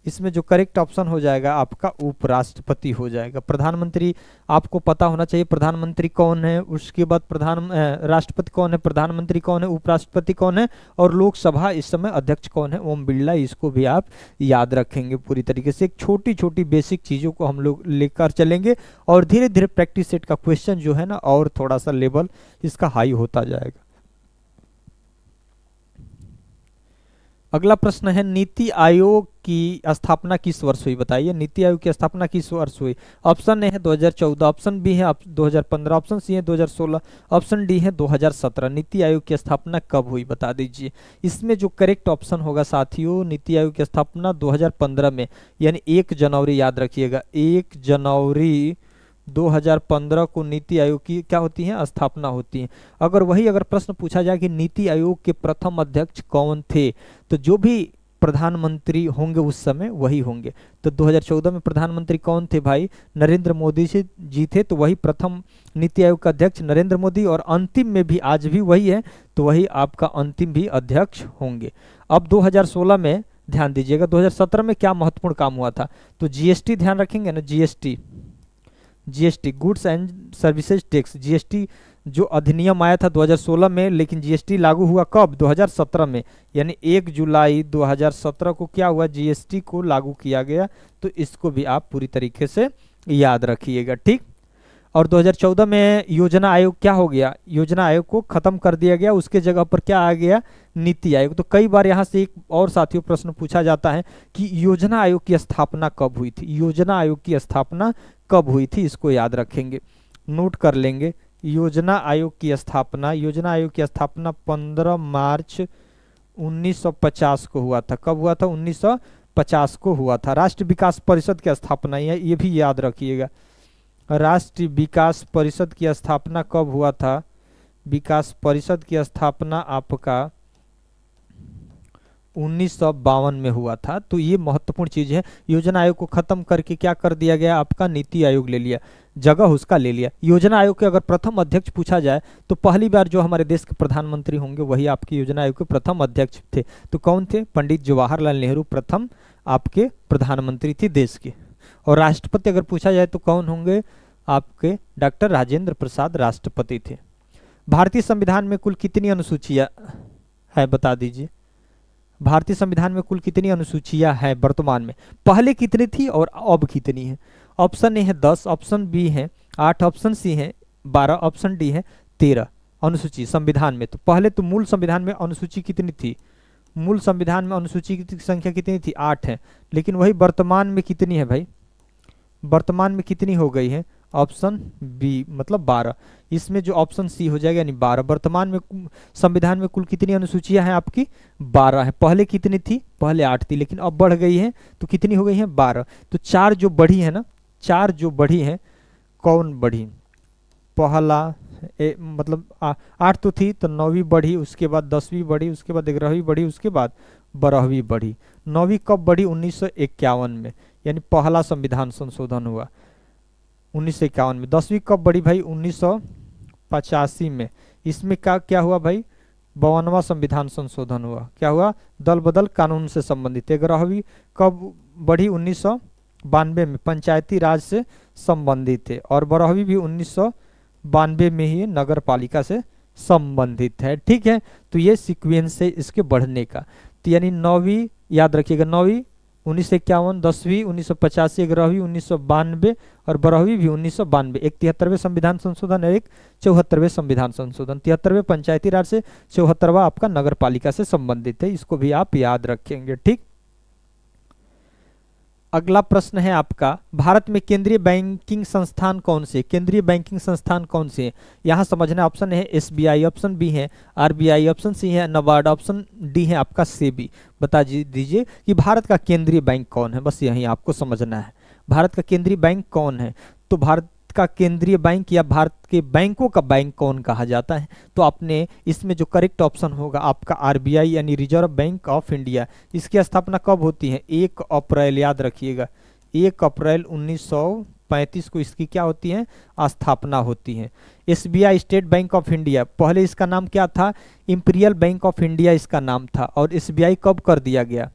इसमें जो करेक्ट ऑप्शन हो जाएगा आपका उपराष्ट्रपति हो जाएगा। प्रधानमंत्री आपको पता होना चाहिए, प्रधानमंत्री कौन है, उसके बाद राष्ट्रपति कौन है, प्रधानमंत्री कौन है, उपराष्ट्रपति कौन है, और लोकसभा इस समय अध्यक्ष कौन है, ओम बिरला। इसको भी आप याद रखेंगे पूरी तरीके से। एक छोटी छोटी बेसिक चीज़ों को हम लोग लेकर चलेंगे और धीरे धीरे प्रैक्टिस सेट का क्वेश्चन जो है ना और थोड़ा सा लेवल इसका हाई होता जाएगा। अगला प्रश्न है, नीति आयोग की स्थापना किस वर्ष हुई? बताइए, नीति आयोग की स्थापना किस वर्ष हुई? ऑप्शन ए है 2014, ऑप्शन बी है 2015, ऑप्शन सी है 2016, ऑप्शन डी है 2017। नीति आयोग की स्थापना कब हुई बता दीजिए। इसमें जो करेक्ट ऑप्शन होगा साथियों, नीति आयोग की स्थापना 2015 में, यानी 1 जनवरी, याद रखिएगा 1 जनवरी 2015 को नीति आयोग की क्या होती है? स्थापना होती है। अगर प्रश्न पूछा जाए कि नीति आयोग के प्रथम अध्यक्ष कौन थे, तो जो भी प्रधानमंत्री होंगे उस समय वही होंगे। तो 2014 में प्रधानमंत्री कौन थे भाई? नरेंद्र मोदी जी थे, तो वही प्रथम नीति आयोग का अध्यक्ष नरेंद्र मोदी, और अंतिम में भी आज भी वही है, तो वही आपका अंतिम भी अध्यक्ष होंगे। अब 2016 में ध्यान दीजिएगा, 2017 में क्या महत्वपूर्ण काम हुआ था? तो जीएसटी ध्यान रखेंगे ना, GST goods and services tax, GST जो अधिनियम आया था 2016 में, लेकिन जीएसटी लागू हुआ कब? 2017 में, यानी 1 जुलाई 2017 को क्या हुआ? जीएसटी को लागू किया गया। तो इसको भी आप पूरी तरीके से याद रखिएगा, ठीक। और 2014 में योजना आयोग क्या हो गया? योजना आयोग को खत्म कर दिया गया, उसके जगह पर क्या आ गया? नीति आयोग। तो कई बार यहाँ से एक और साथियों प्रश्न पूछा जाता है कि योजना आयोग की स्थापना कब हुई थी? योजना आयोग की स्थापना कब हुई थी? इसको याद रखेंगे, नोट कर लेंगे। योजना आयोग की स्थापना 15 मार्च 1950 को हुआ था। कब हुआ था? 1950 को हुआ था। राष्ट्रीय विकास परिषद की स्थापना, ये भी याद रखिएगा, राष्ट्रीय विकास परिषद की स्थापना कब हुआ था? विकास परिषद की स्थापना आपका 1952 में हुआ था। तो ये महत्वपूर्ण चीज है। योजना आयोग को खत्म करके क्या कर दिया गया? आपका नीति आयोग ले लिया, जगह उसका ले लिया। योजना आयोग के अगर प्रथम अध्यक्ष पूछा जाए तो पहली बार जो हमारे देश के प्रधानमंत्री होंगे वही आपकी योजना आयोग के प्रथम अध्यक्ष थे। तो कौन थे? पंडित जवाहरलाल नेहरू प्रथम आपके प्रधानमंत्री थे देश के। और राष्ट्रपति अगर पूछा जाए तो कौन होंगे? आपके डॉक्टर राजेंद्र प्रसाद राष्ट्रपति थे। भारतीय संविधान में कुल कितनी अनुसूचियां है बता दीजिए। भारतीय संविधान में कुल कितनी अनुसूचियां हैं वर्तमान में? पहले कितनी थी और अब कितनी है? ऑप्शन ए है 10, ऑप्शन बी है 8, ऑप्शन सी है 12, ऑप्शन डी है 13 अनुसूची संविधान में। तो पहले तो मूल संविधान में अनुसूची कितनी थी? मूल संविधान में अनुसूची की संख्या कितनी थी? 8 है। लेकिन वही वर्तमान में कितनी है भाई? वर्तमान में कितनी हो गई है? ऑप्शन बी मतलब 12। इसमें जो ऑप्शन सी हो जाएगा यानी 12। वर्तमान में संविधान में कुल कितनी अनुसूचियां हैं आपकी? 12 है। पहले कितनी थी? पहले 8 थी, लेकिन अब बढ़ गई है। तो कितनी हो गई है? 12। तो 4 जो बढ़ी है ना, 4 जो बढ़ी है, कौन बढ़ी? पहला मतलब 8 तो थी, तो 9वीं बढ़ी, उसके बाद 10वीं बढ़ी, उसके बाद 11वीं बढ़ी, उसके बाद 12वीं बढ़ी। 9वीं कब बढ़ी? 1951 में, यानी पहला संविधान संशोधन हुआ 1951 में। 10वीं कब बढ़ी भाई? 1985 में। इसमें क्या हुआ भाई? 52वां संविधान संशोधन हुआ। क्या हुआ? दल बदल कानून से संबंधित। 11वीं कब बढ़ी? 1992 में, पंचायती राज से संबंधित है। और 12वीं भी 1992 में ही नगर पालिका से संबंधित है, ठीक है। तो ये सीक्वेंस है इसके बढ़ने का। तो यानी 9वीं याद रखिएगा, 9वीं 1951, 10वीं 1985, 11वीं 1992 और 12वीं भी 1992। एक 73वें संविधान संशोधन है, एक 74वें संविधान संशोधन। 73वें पंचायती राज से, 74वां आपका नगर पालिका से संबंधित है। इसको भी आप याद रखेंगे, ठीक। अगला प्रश्न है आपका, भारत में केंद्रीय बैंकिंग संस्थान कौन से? केंद्रीय बैंकिंग संस्थान कौन से? यहाँ समझना। ऑप्शन है एसबीआई, ऑप्शन बी है आरबीआई, ऑप्शन सी है नाबार्ड, ऑप्शन डी है आपका सेबी। बता दीजिए कि भारत का केंद्रीय बैंक कौन है। बस यही आपको समझना है, भारत का केंद्रीय बैंक कौन है। तो भारत का केंद्रीय बैंक या भारत के बैंकों का बैंक कौन कहा जाता है? तो आपने इसमें जो करेक्ट ऑप्शन होगा आपका आरबीआई यानी रिजर्व बैंक ऑफ इंडिया। इसकी स्थापना कब होती है? 1 अप्रैल, याद रखिएगा 1 अप्रैल 1935 को इसकी क्या होती है? स्थापना होती है। SBI state bank of India, पहले इसका नाम क्या था? इंपीरियल बैंक ऑफ इंडिया इसका नाम था। और एसबीआई कब कर दिया गया?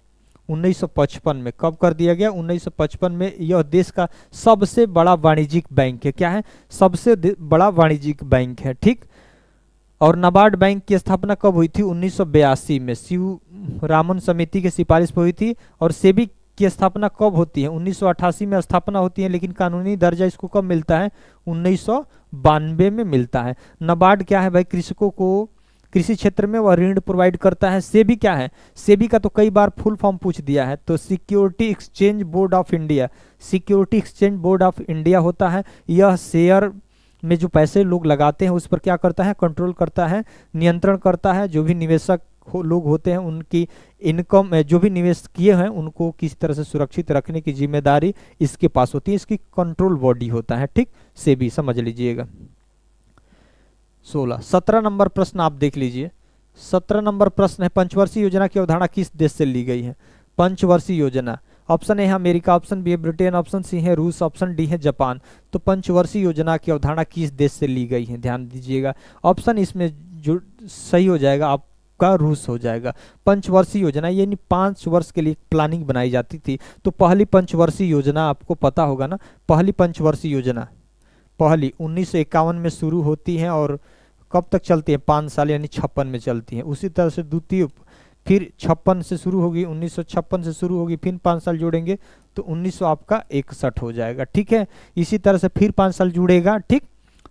1955 में। कब कर दिया गया? 1955 में। यह देश का सबसे बड़ा वाणिज्यिक बैंक है। क्या है? सबसे बड़ा वाणिज्यिक बैंक है, ठीक। और नाबार्ड बैंक की स्थापना कब हुई थी? 1982 में शिवरामन समिति की सिफारिश पर हुई थी। और सेबी की स्थापना कब होती है? 1988 में स्थापना होती है, लेकिन कानूनी दर्जा इसको कब मिलता है? 1992 में मिलता है। नाबार्ड क्या है भाई? कृषकों को कृषि क्षेत्र में वह ऋण प्रोवाइड करता है। सेबी क्या है? सेबी का तो कई बार फुल फॉर्म पूछ दिया है, तो security exchange board of India. Security exchange board of India होता है। यह शेयर में जो पैसे लोग लगाते हैं उस पर क्या करता है? कंट्रोल करता है, नियंत्रण करता है। जो भी निवेशक लोग होते हैं उनकी इनकम, जो भी निवेश किए हैं उनको किसी तरह से सुरक्षित रखने की जिम्मेदारी इसके पास होती है। इसकी कंट्रोल बॉडी होता है, ठीक। सेबी समझ लीजिएगा। 17 नंबर प्रश्न आप देख लीजिए। 17 नंबर प्रश्न है, पंचवर्षीय योजना की अवधारणा किस देश से ली गई है? पंचवर्षीय योजना, ऑप्शन ए है अमेरिका, ऑप्शन बी है ब्रिटेन, ऑप्शन सी है रूस, ऑप्शन डी है जापान। तो पंचवर्षीय योजना की अवधारणा किस देश से ली गई है? ध्यान दीजिएगा। ऑप्शन इसमें जो सही हो जाएगा आपका रूस हो जाएगा। पंचवर्षीय योजना यानी 5 वर्ष के लिए प्लानिंग बनाई जाती थी। तो पहली पंचवर्षीय योजना आपको पता होगा ना। पहली पंचवर्षीय योजना पहली 1951 में शुरू होती है और कब तक चलती है? 5 साल, यानी 56 में चलती है। उसी तरह से द्वितीय फिर 56 से शुरू होगी, 1956 से शुरू होगी, फिर 5 साल जोड़ेंगे तो 1900 आपका 61 हो जाएगा, ठीक है। इसी तरह से फिर 5 साल जुड़ेगा, ठीक।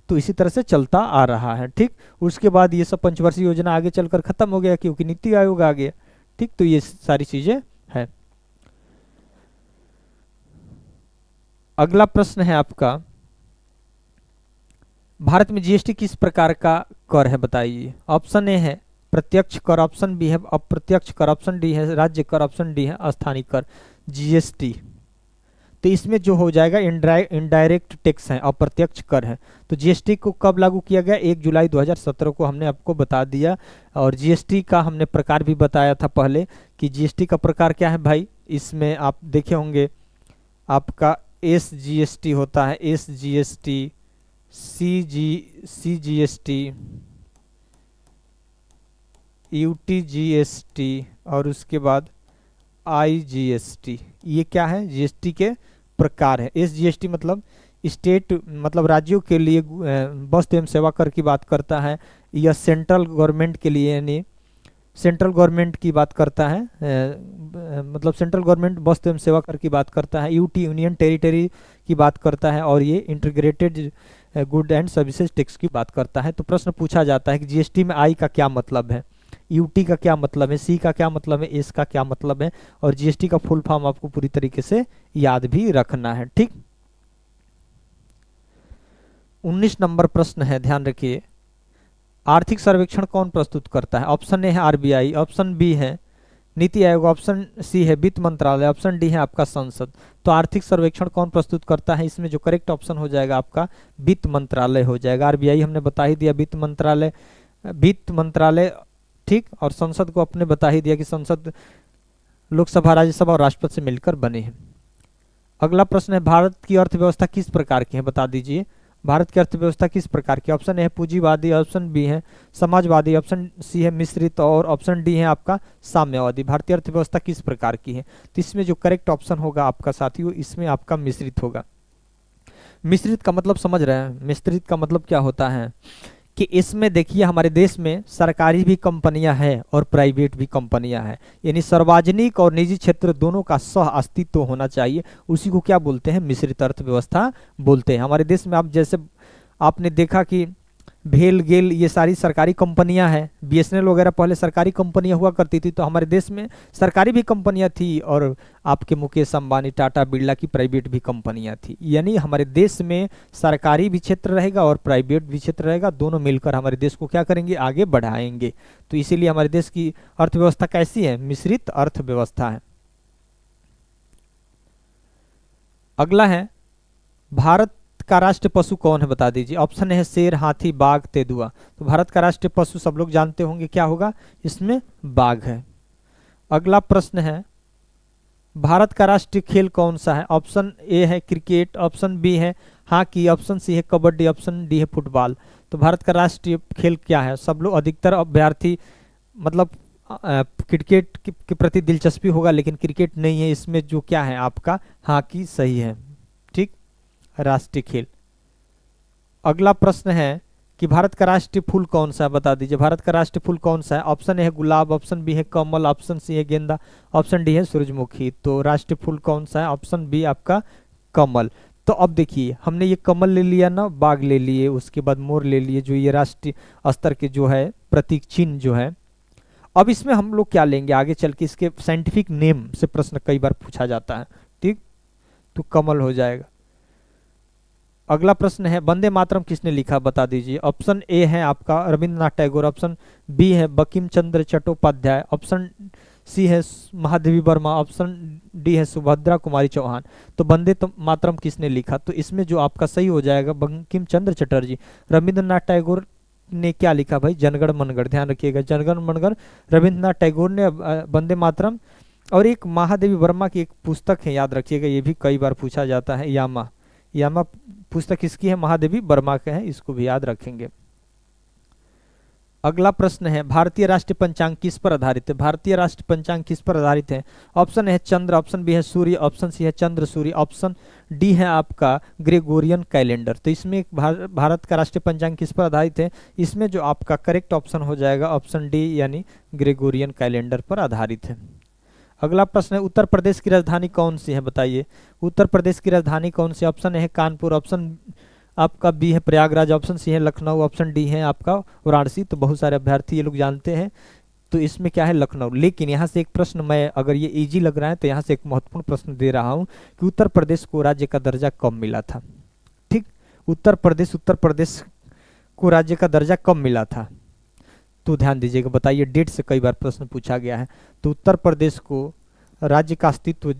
तो इसी तरह से चलता आ रहा है, ठीक। उसके बाद ये सब पंचवर्षीय योजना आगे चलकर खत्म हो गया क्योंकि नीति आयोग आ गया, ठीक। तो ये सारी चीजें है। अगला प्रश्न है आपका, भारत में जीएसटी किस प्रकार का कर है बताइए? ऑप्शन ए है प्रत्यक्ष कर, ऑप्शन बी है अप्रत्यक्ष कर, ऑप्शन डी है राज्य कर, ऑप्शन डी है स्थानीय कर। जीएसटी तो इसमें जो हो जाएगा इनडायरेक्ट टैक्स है, अप्रत्यक्ष कर है। तो जीएसटी को कब लागू किया गया? 1 जुलाई 2017 को हमने आपको बता दिया। और जीएसटी का हमने प्रकार भी बताया था पहले कि जीएसटी का प्रकार क्या है भाई। इसमें आप देखे होंगे आपका एसजीएसटी होता है, एसजीएसटी, सीजीएसटी, यूटीजीएसटी और उसके बाद आईजीएसटी। ये क्या है? जीएसटी के प्रकार है। एसजीएसटी मतलब स्टेट, मतलब राज्यों के लिए वस्तु एवं सेवा कर की बात करता है। यह सेंट्रल गवर्नमेंट के लिए, यानी सेंट्रल गवर्नमेंट की बात करता है, मतलब सेंट्रल गवर्नमेंट वस्तु एवं सेवा कर की बात करता है। यूटी यूनियन टेरिटरी की बात करता है। और ये integrated good and services tax की बात करता है। तो प्रश्न पूछा जाता है कि जीएसटी में आई का क्या मतलब है, यूटी का क्या मतलब है, सी का क्या मतलब है, एस का क्या मतलब है। और जीएसटी का फुल फॉर्म आपको पूरी तरीके से याद भी रखना है, ठीक। 19 नंबर प्रश्न है, ध्यान रखिए। आर्थिक सर्वेक्षण कौन प्रस्तुत करता है? ऑप्शन ए है आरबीआई, ऑप्शन बी है नीति आयोग, ऑप्शन सी है वित्त मंत्रालय, ऑप्शन डी है आपका संसद। तो आर्थिक सर्वेक्षण कौन प्रस्तुत करता है? इसमें जो करेक्ट ऑप्शन हो जाएगा आपका वित्त मंत्रालय हो जाएगा। आरबीआई हमने बता ही दिया, वित्त मंत्रालय, ठीक। और संसद को अपने बता ही दिया कि संसद लोकसभा, राज्यसभा और राष्ट्रपति से मिलकर बने हैं। अगला प्रश्न है, भारत की अर्थव्यवस्था किस प्रकार की है? बता दीजिए, भारत की अर्थव्यवस्था किस प्रकार की? ऑप्शन ए है पूंजीवादी, ऑप्शन बी है समाजवादी, ऑप्शन सी है मिश्रित और ऑप्शन डी है आपका साम्यवादी। भारतीय अर्थव्यवस्था किस प्रकार की है? तो इसमें जो करेक्ट ऑप्शन होगा आपका साथियों, इसमें आपका मिश्रित होगा। मिश्रित का मतलब समझ रहे हैं? मिश्रित का मतलब क्या होता है कि इसमें देखिए हमारे देश में सरकारी भी कंपनियां हैं और प्राइवेट भी कंपनियां हैं, यानी सार्वजनिक और निजी क्षेत्र दोनों का सह अस्तित्व होना चाहिए। उसी को क्या बोलते हैं? मिश्रित अर्थव्यवस्था बोलते हैं। हमारे देश में आप जैसे आपने देखा कि भेल गेल ये सारी सरकारी कंपनियां हैं, बीएसएनएल वगैरह पहले सरकारी कंपनियां हुआ करती थी। तो हमारे देश में सरकारी भी कंपनियां थी और आपके मुकेश अंबानी, टाटा, बिरला की प्राइवेट भी कंपनियां थी। यानी हमारे देश में सरकारी भी क्षेत्र रहेगा और प्राइवेट भी क्षेत्र रहेगा, दोनों मिलकर हमारे देश को क्या करेंगे? आगे बढ़ाएंगे। तो इसीलिए हमारे देश की अर्थव्यवस्था कैसी है? मिश्रित अर्थव्यवस्था है। अगला है, भारत का राष्ट्रीय पशु कौन है? बता दीजिए। ऑप्शन है शेर, हाथी, बाघ, तेंदुआ। तो भारत का राष्ट्रीय पशु सब लोग जानते होंगे क्या होगा? इसमें बाघ है। अगला प्रश्न है, भारत का राष्ट्रीय खेल कौन सा है? ऑप्शन ए है क्रिकेट, ऑप्शन बी है हॉकी, ऑप्शन सी है कबड्डी, ऑप्शन डी है फुटबॉल। तो भारत का राष्ट्रीय खेल क्या है? सब लोग, अधिकतर अभ्यर्थी मतलब क्रिकेट के प्रति दिलचस्पी होगा, लेकिन क्रिकेट नहीं है इसमें। जो क्या है आपका हॉकी सही है। ठीक, राष्ट्रीय खेल। अगला प्रश्न है कि भारत का राष्ट्रीय फूल कौन सा है, बता दीजिए। भारत का राष्ट्रीय फूल कौन सा है? ऑप्शन ए है गुलाब, ऑप्शन बी है कमल, ऑप्शन सी है गेंदा, ऑप्शन डी है सूरजमुखी। तो राष्ट्रीय फूल कौन सा है? ऑप्शन बी आपका कमल। तो अब देखिए, हमने ये कमल ले लिया ना, बाघ ले लिए, उसके बाद मोर ले लिए, जो ये राष्ट्रीय स्तर के जो है प्रतीक चिन्ह जो है। अब इसमें हम लोग क्या लेंगे आगे चल के, इसके साइंटिफिक नेम से प्रश्न कई बार पूछा जाता है। ठीक, तो कमल हो जाएगा। अगला प्रश्न है वंदे मातरम किसने लिखा, बता दीजिए। ऑप्शन ए है आपका रविंद्रनाथ टैगोर, ऑप्शन बी है बंकिम चंद्र चट्टोपाध्याय, ऑप्शन सी है महादेवी वर्मा, ऑप्शन डी है सुभद्रा कुमारी चौहान। तो वंदे मातरम किसने लिखा? तो इसमें जो आपका सही हो जाएगा बंकिम चंद्र चटर्जी। रविंद्रनाथ टैगोर ने क्या लिखा भाई? जनगण मनगढ़। ध्यान रखिएगा, जनगण मनगढ़ रविंद्रनाथ टैगोर ने वंदे मातरम। और एक महादेवी वर्मा की एक पुस्तक है, याद रखिएगा, ये भी कई बार पूछा जाता है, यामा। यामा पुस्तक किसकी है? महादेवी वर्मा के है, इसको भी याद रखेंगे। अगला प्रश्न है भारतीय राष्ट्रीय पंचांग किस पर आधारित है? भारतीय राष्ट्रीय पंचांग किस पर आधारित है? ऑप्शन है चंद्र, ऑप्शन बी है सूर्य, ऑप्शन सी है चंद्र सूर्य, ऑप्शन डी है आपका ग्रेगोरियन कैलेंडर। तो इसमें भारत का राष्ट्रीय पंचांग किस पर आधारित है? इसमें जो आपका करेक्ट ऑप्शन हो जाएगा ऑप्शन डी, यानी ग्रेगोरियन कैलेंडर पर आधारित है। अगला प्रश्न है उत्तर प्रदेश की राजधानी कौन सी है, बताइए। उत्तर प्रदेश की राजधानी कौन सी? ऑप्शन है कानपुर, ऑप्शन आपका बी है प्रयागराज, ऑप्शन सी है लखनऊ, ऑप्शन डी है आपका वाराणसी। तो बहुत सारे अभ्यर्थी ये लोग जानते हैं, तो इसमें क्या है? लखनऊ। लेकिन यहाँ से एक प्रश्न, मैं अगर ये इजी लग रहा है तो यहाँ से एक महत्वपूर्ण प्रश्न दे रहा हूँ कि उत्तर प्रदेश को राज्य का दर्जा कब मिला था? ठीक, उत्तर प्रदेश को राज्य का दर्जा कब मिला था? तो ध्यान दीजिएगा, बताइए। डेट से कई बार प्रश्न पूछा गया है। तो उत्तर प्रदेश को राज्य का अस्तित्व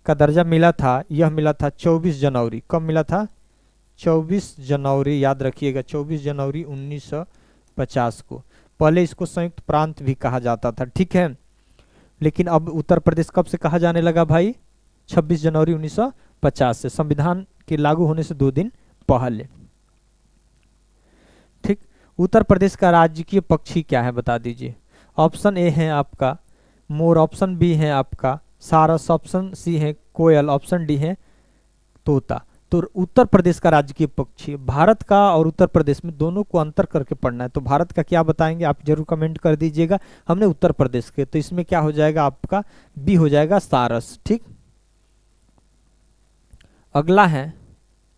का दर्जा मिला था, यह मिला था 24 जनवरी। कब मिला था? 24 जनवरी, याद रखिएगा, 24 जनवरी 1950 को। पहले इसको संयुक्त प्रांत भी कहा जाता था, ठीक है। लेकिन अब उत्तर प्रदेश कब से कहा जाने लगा भाई? 26 जनवरी 1950 से, संविधान के लागू होने से 2 दिन पहले। ठीक, उत्तर प्रदेश का राजकीय पक्षी क्या है, बता दीजिए। ऑप्शन ए है आपका मोर, ऑप्शन बी है आपका सारस, ऑप्शन सी है कोयल, ऑप्शन डी है तोता। तो उत्तर प्रदेश का राजकीय पक्षी, भारत का और उत्तर प्रदेश में दोनों को अंतर करके पढ़ना है। तो भारत का क्या बताएंगे आप जरूर कमेंट कर दीजिएगा। हमने उत्तर प्रदेश के, तो इसमें क्या हो जाएगा आपका? बी हो जाएगा सारस। ठीक, अगला है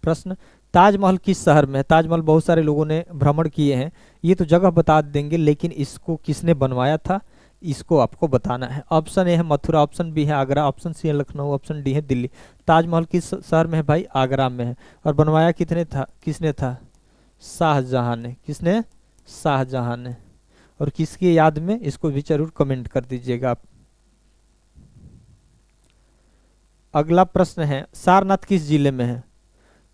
प्रश्न ताजमहल किस शहर में है? ताजमहल बहुत सारे लोगों ने भ्रमण किए हैं, ये तो जगह बता देंगे, लेकिन इसको किसने बनवाया था इसको आपको बताना है। ऑप्शन ए है मथुरा, ऑप्शन बी है आगरा, ऑप्शन सी है लखनऊ, ऑप्शन डी है दिल्ली। ताजमहल किस शहर में है भाई? आगरा में है। और बनवाया किसने था? शाहजहां ने। किसने? शाहजहां ने। और किसकी याद में? इसको भी जरूर कमेंट कर दीजिएगा आप। अगला प्रश्न है सारनाथ किस जिले में है?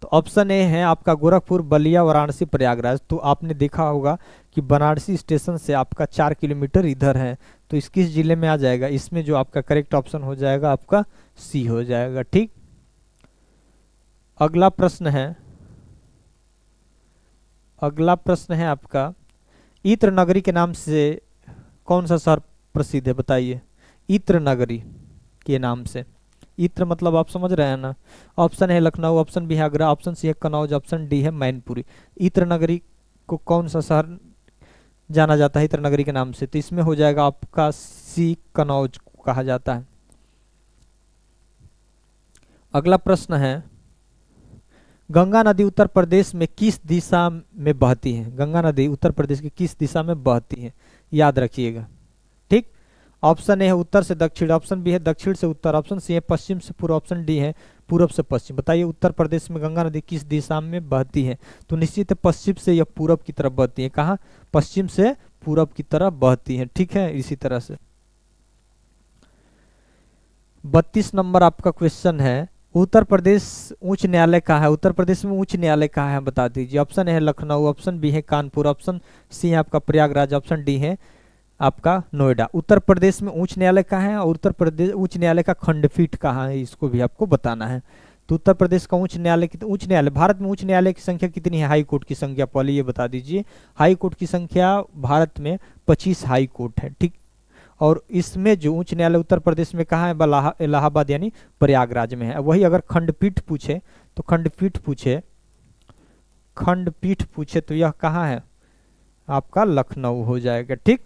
तो ऑप्शन ए है आपका गोरखपुर, बलिया, वाराणसी, प्रयागराज। तो आपने देखा होगा कि वाराणसी स्टेशन से आपका 4 किलोमीटर इधर है, तो इस किस जिले में आ जाएगा? इसमें जो आपका करेक्ट ऑप्शन हो जाएगा आपका सी हो जाएगा। ठीक, अगला प्रश्न है आपका इत्र नगरी के नाम से कौन सा शहर प्रसिद्ध है, बताइए। इत्र नगरी के नाम से, इत्र मतलब आप समझ रहे हैं ना। ऑप्शन है लखनऊ, ऑप्शन बी है आगरा, ऑप्शन सी है कनौज, ऑप्शन डी है मैनपुरी। इत्र नगरी को कौन सा शहर जाना जाता है इत्र नगरी के नाम से? तो इसमें हो जाएगा आपका सी, कनौज को कहा जाता है। अगला प्रश्न है गंगा नदी उत्तर प्रदेश में किस दिशा में बहती है? गंगा नदी उत्तर प्रदेश की किस दिशा में बहती है, याद रखिएगा। ठीक, ऑप्शन ए है उत्तर से दक्षिण, ऑप्शन बी है दक्षिण से उत्तर, ऑप्शन सी है पश्चिम से पूर्व, ऑप्शन डी है पूर्व से पश्चिम। बताइए उत्तर प्रदेश में गंगा नदी किस दिशा में बहती है? तो निश्चित है पश्चिम से या पूर्व की तरफ बहती है। कहाँ? पश्चिम से पूर्व की तरफ बहती है। ठीक है, इसी तरह से 32 नंबर आपका क्वेश्चन है उत्तर प्रदेश उच्च न्यायालय कहाँ है? उत्तर प्रदेश में उच्च न्यायालय कहाँ है, बता दीजिए। ऑप्शन है लखनऊ, ऑप्शन बी है कानपुर, ऑप्शन सी है आपका प्रयागराज, ऑप्शन डी है आपका नोएडा। उत्तर प्रदेश में उच्च न्यायालय कहाँ है और उत्तर प्रदेश उच्च न्यायालय का खंडपीठ कहाँ है, इसको भी आपको बताना है। तो उत्तर प्रदेश का उच्च न्यायालय भारत में उच्च न्यायालय की संख्या कितनी है? हाई कोर्ट की संख्या पहले ये बता दीजिए। हाई कोर्ट की संख्या भारत में 25 हाई कोर्ट है, ठीक। और इसमें जो उच्च न्यायालय उत्तर प्रदेश में कहाँ है? इलाहाबाद यानी प्रयागराज में है। वही अगर खंडपीठ पूछे तो खंडपीठ पूछे तो यह कहाँ है? आपका लखनऊ हो जाएगा, ठीक।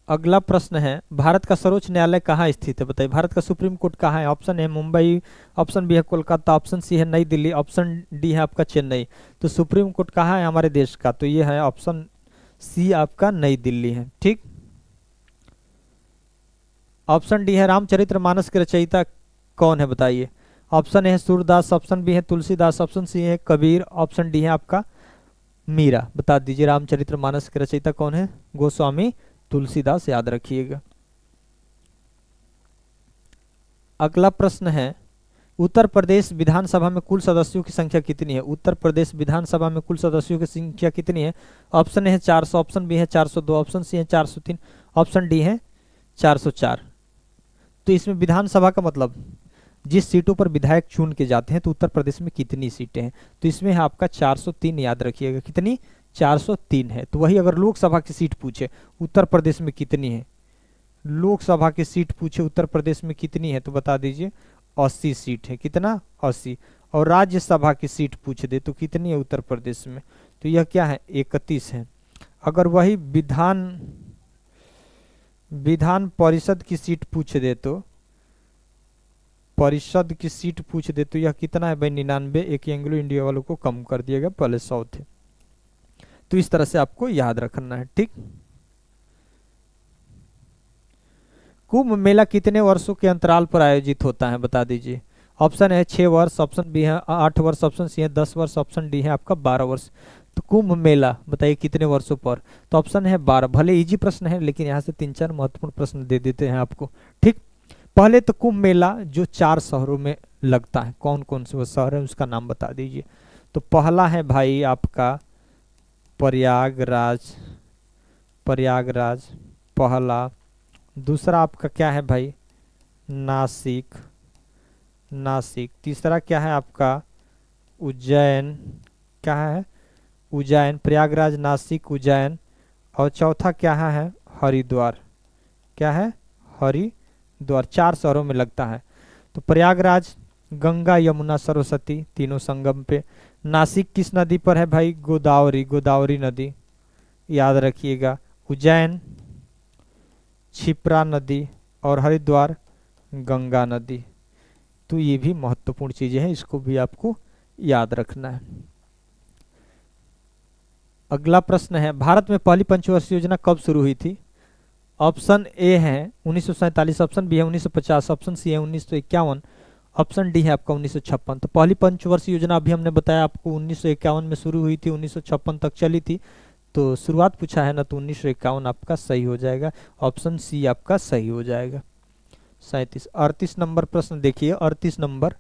अगला प्रश्न है, भारत का सर्वोच्च न्यायालय कहाँ स्थित है? बताइए, भारत का सुप्रीम कोर्ट कहाँ है? ऑप्शन है मुंबई, ऑप्शन बी है कोलकाता, ऑप्शन सी है नई दिल्ली, ऑप्शन डी है आपका चेन्नई। तो सुप्रीम कोर्ट कहाँ है हमारे देश का? तो ये है ऑप्शन सी आपका नई दिल्ली है, ठीक। ऑप्शन डी है रामचरितमानस के रचयिता कौन है? बताइए। ऑप्शन ए है सूरदास, ऑप्शन बी है तुलसीदास, ऑप्शन सी है कबीर, ऑप्शन डी है आपका मीरा। बता दीजिए रामचरितमानस के रचयिता कौन है? गोस्वामी तुलसीदास, याद रखिएगा। अगला प्रश्न है, उत्तर प्रदेश विधानसभा में कुल सदस्यों की संख्या कितनी है? उत्तर प्रदेश विधानसभा में कुल सदस्यों की संख्या कितनी है? ऑप्शन ए है 400, ऑप्शन बी है 402, ऑप्शन सी है 403, ऑप्शन डी है 404। तो इसमें विधानसभा का मतलब जिस सीटों पर विधायक चुन के जाते हैं, तो उत्तर प्रदेश में कितनी सीटें हैं? तो इसमें है आपका 403, याद रखिएगा। कितनी? 403 है। तो वही अगर लोकसभा की सीट पूछे उत्तर प्रदेश में कितनी है, लोकसभा की सीट पूछे उत्तर प्रदेश में कितनी है, तो बता दीजिए 80 सीट है। कितना? 80। और राज्यसभा की सीट पूछ दे तो कितनी है उत्तर प्रदेश में? तो यह क्या है? 31 है। अगर वही विधान परिषद की सीट पूछ दे तो यह कितना है भाई? 99। एक एंग्लो इंडिया वालों को कम कर दिएगा, पहले 100 थे। तो इस तरह से आपको याद रखना है, ठीक। कुंभ मेला कितने वर्षों के अंतराल पर आयोजित होता है? बता दीजिए। ऑप्शन है 6 वर्ष, ऑप्शन बी है 8 वर्ष, ऑप्शन सी है 10 वर्ष, ऑप्शन डी है आपका 12 वर्ष। तो कुंभ मेला बताइए कितने वर्षों पर? तो ऑप्शन है 12। भले इजी प्रश्न है, लेकिन यहाँ से 3-4 महत्वपूर्ण प्रश्न दे देते हैं आपको, ठीक। पहले तो कुंभ मेला जो 4 शहरों में लगता है, कौन कौन से वो शहर है उसका नाम बता दीजिए। तो पहला है भाई आपका प्रयागराज, पहला। दूसरा आपका क्या है भाई? नासिक। तीसरा क्या है आपका? उज्जैन। क्या है? उज्जैन। प्रयागराज, नासिक, उज्जैन। और चौथा क्या है? हरिद्वार। क्या है? हरिद्वार। 4 शहरों में लगता है। तो प्रयागराज गंगा यमुना सरस्वती तीनों संगम पे। नासिक किस नदी पर है भाई? गोदावरी नदी, याद रखिएगा। उज्जैन क्षिप्रा नदी और हरिद्वार गंगा नदी। तो ये भी महत्वपूर्ण चीजें हैं, इसको भी आपको याद रखना है। अगला प्रश्न है, भारत में पहली पंचवर्षीय योजना कब शुरू हुई थी? ऑप्शन ए है 1947, ऑप्शन बी है 1950, ऑप्शन सी है 1951, ऑप्शन डी है आपका 1956। तो पहली पंचवर्षीय योजना अभी हमने बताया आपको 1951 में शुरू हुई थी, 1956 तक चली थी। तो शुरुआत पूछा है ना, तो 1951 आपका सही हो जाएगा। ऑप्शन सी आपका सही हो जाएगा। 37। 38 नंबर प्रश्न देखिए। 38 नंबर,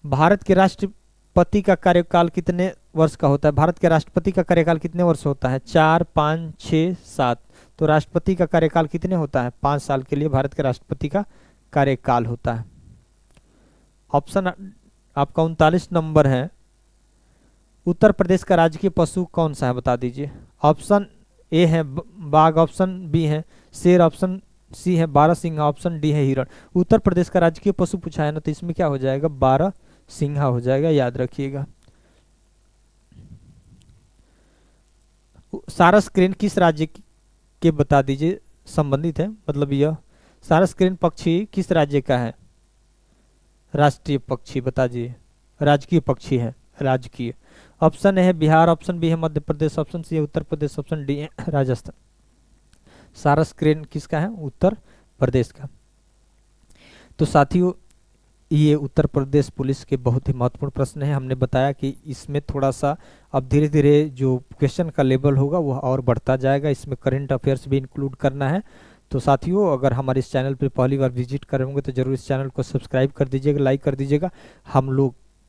भारत के राष्ट्रपति का कार्यकाल कितने वर्ष का होता है? भारत के राष्ट्रपति का कार्यकाल कितने वर्ष होता है? 4, 5, 6, 7। तो राष्ट्रपति का कार्यकाल कितने होता है? 5 साल के लिए भारत के राष्ट्रपति का कार्यकाल होता है। ऑप्शन आपका 39 नंबर है, उत्तर प्रदेश का राजकीय पशु कौन सा है? बता दीजिए। ऑप्शन ए है बाघ, ऑप्शन बी है शेर, ऑप्शन सी है बारहसिंघा, ऑप्शन डी है हिरण। उत्तर प्रदेश का राजकीय पशु पूछा है ना, तो इसमें क्या हो जाएगा? बारहसिंघा हो जाएगा, याद रखिएगा। सारस क्रेन किस राज्य के बता दीजिए संबंधित है? मतलब यह सारस क्रेन पक्षी किस राज्य का है? राष्ट्रीय पक्षी बता दीजिए। राजकीय पक्षी है, राजकीय। ऑप्शन ए है बिहार, ऑप्शन बी है मध्य प्रदेश, ऑप्शन सी है उत्तर प्रदेश, ऑप्शन डी है राजस्थान। सारस क्रेन किसका है? उत्तर प्रदेश का। तो साथियों, ये उत्तर प्रदेश पुलिस के बहुत ही महत्वपूर्ण प्रश्न है। हमने बताया कि इसमें थोड़ा सा अब धीरे धीरे जो क्वेश्चन का लेवल होगा वह और बढ़ता जाएगा। इसमें करंट अफेयर्स भी इंक्लूड करना है। तो साथियों, अगर हमारे इस चैनल पर पहली बार विजिट कर रहे होंगे तो जरूर इस चैनल को सब्सक्राइब कर दीजिएगा, लाइक कर दीजिएगा। हम लोग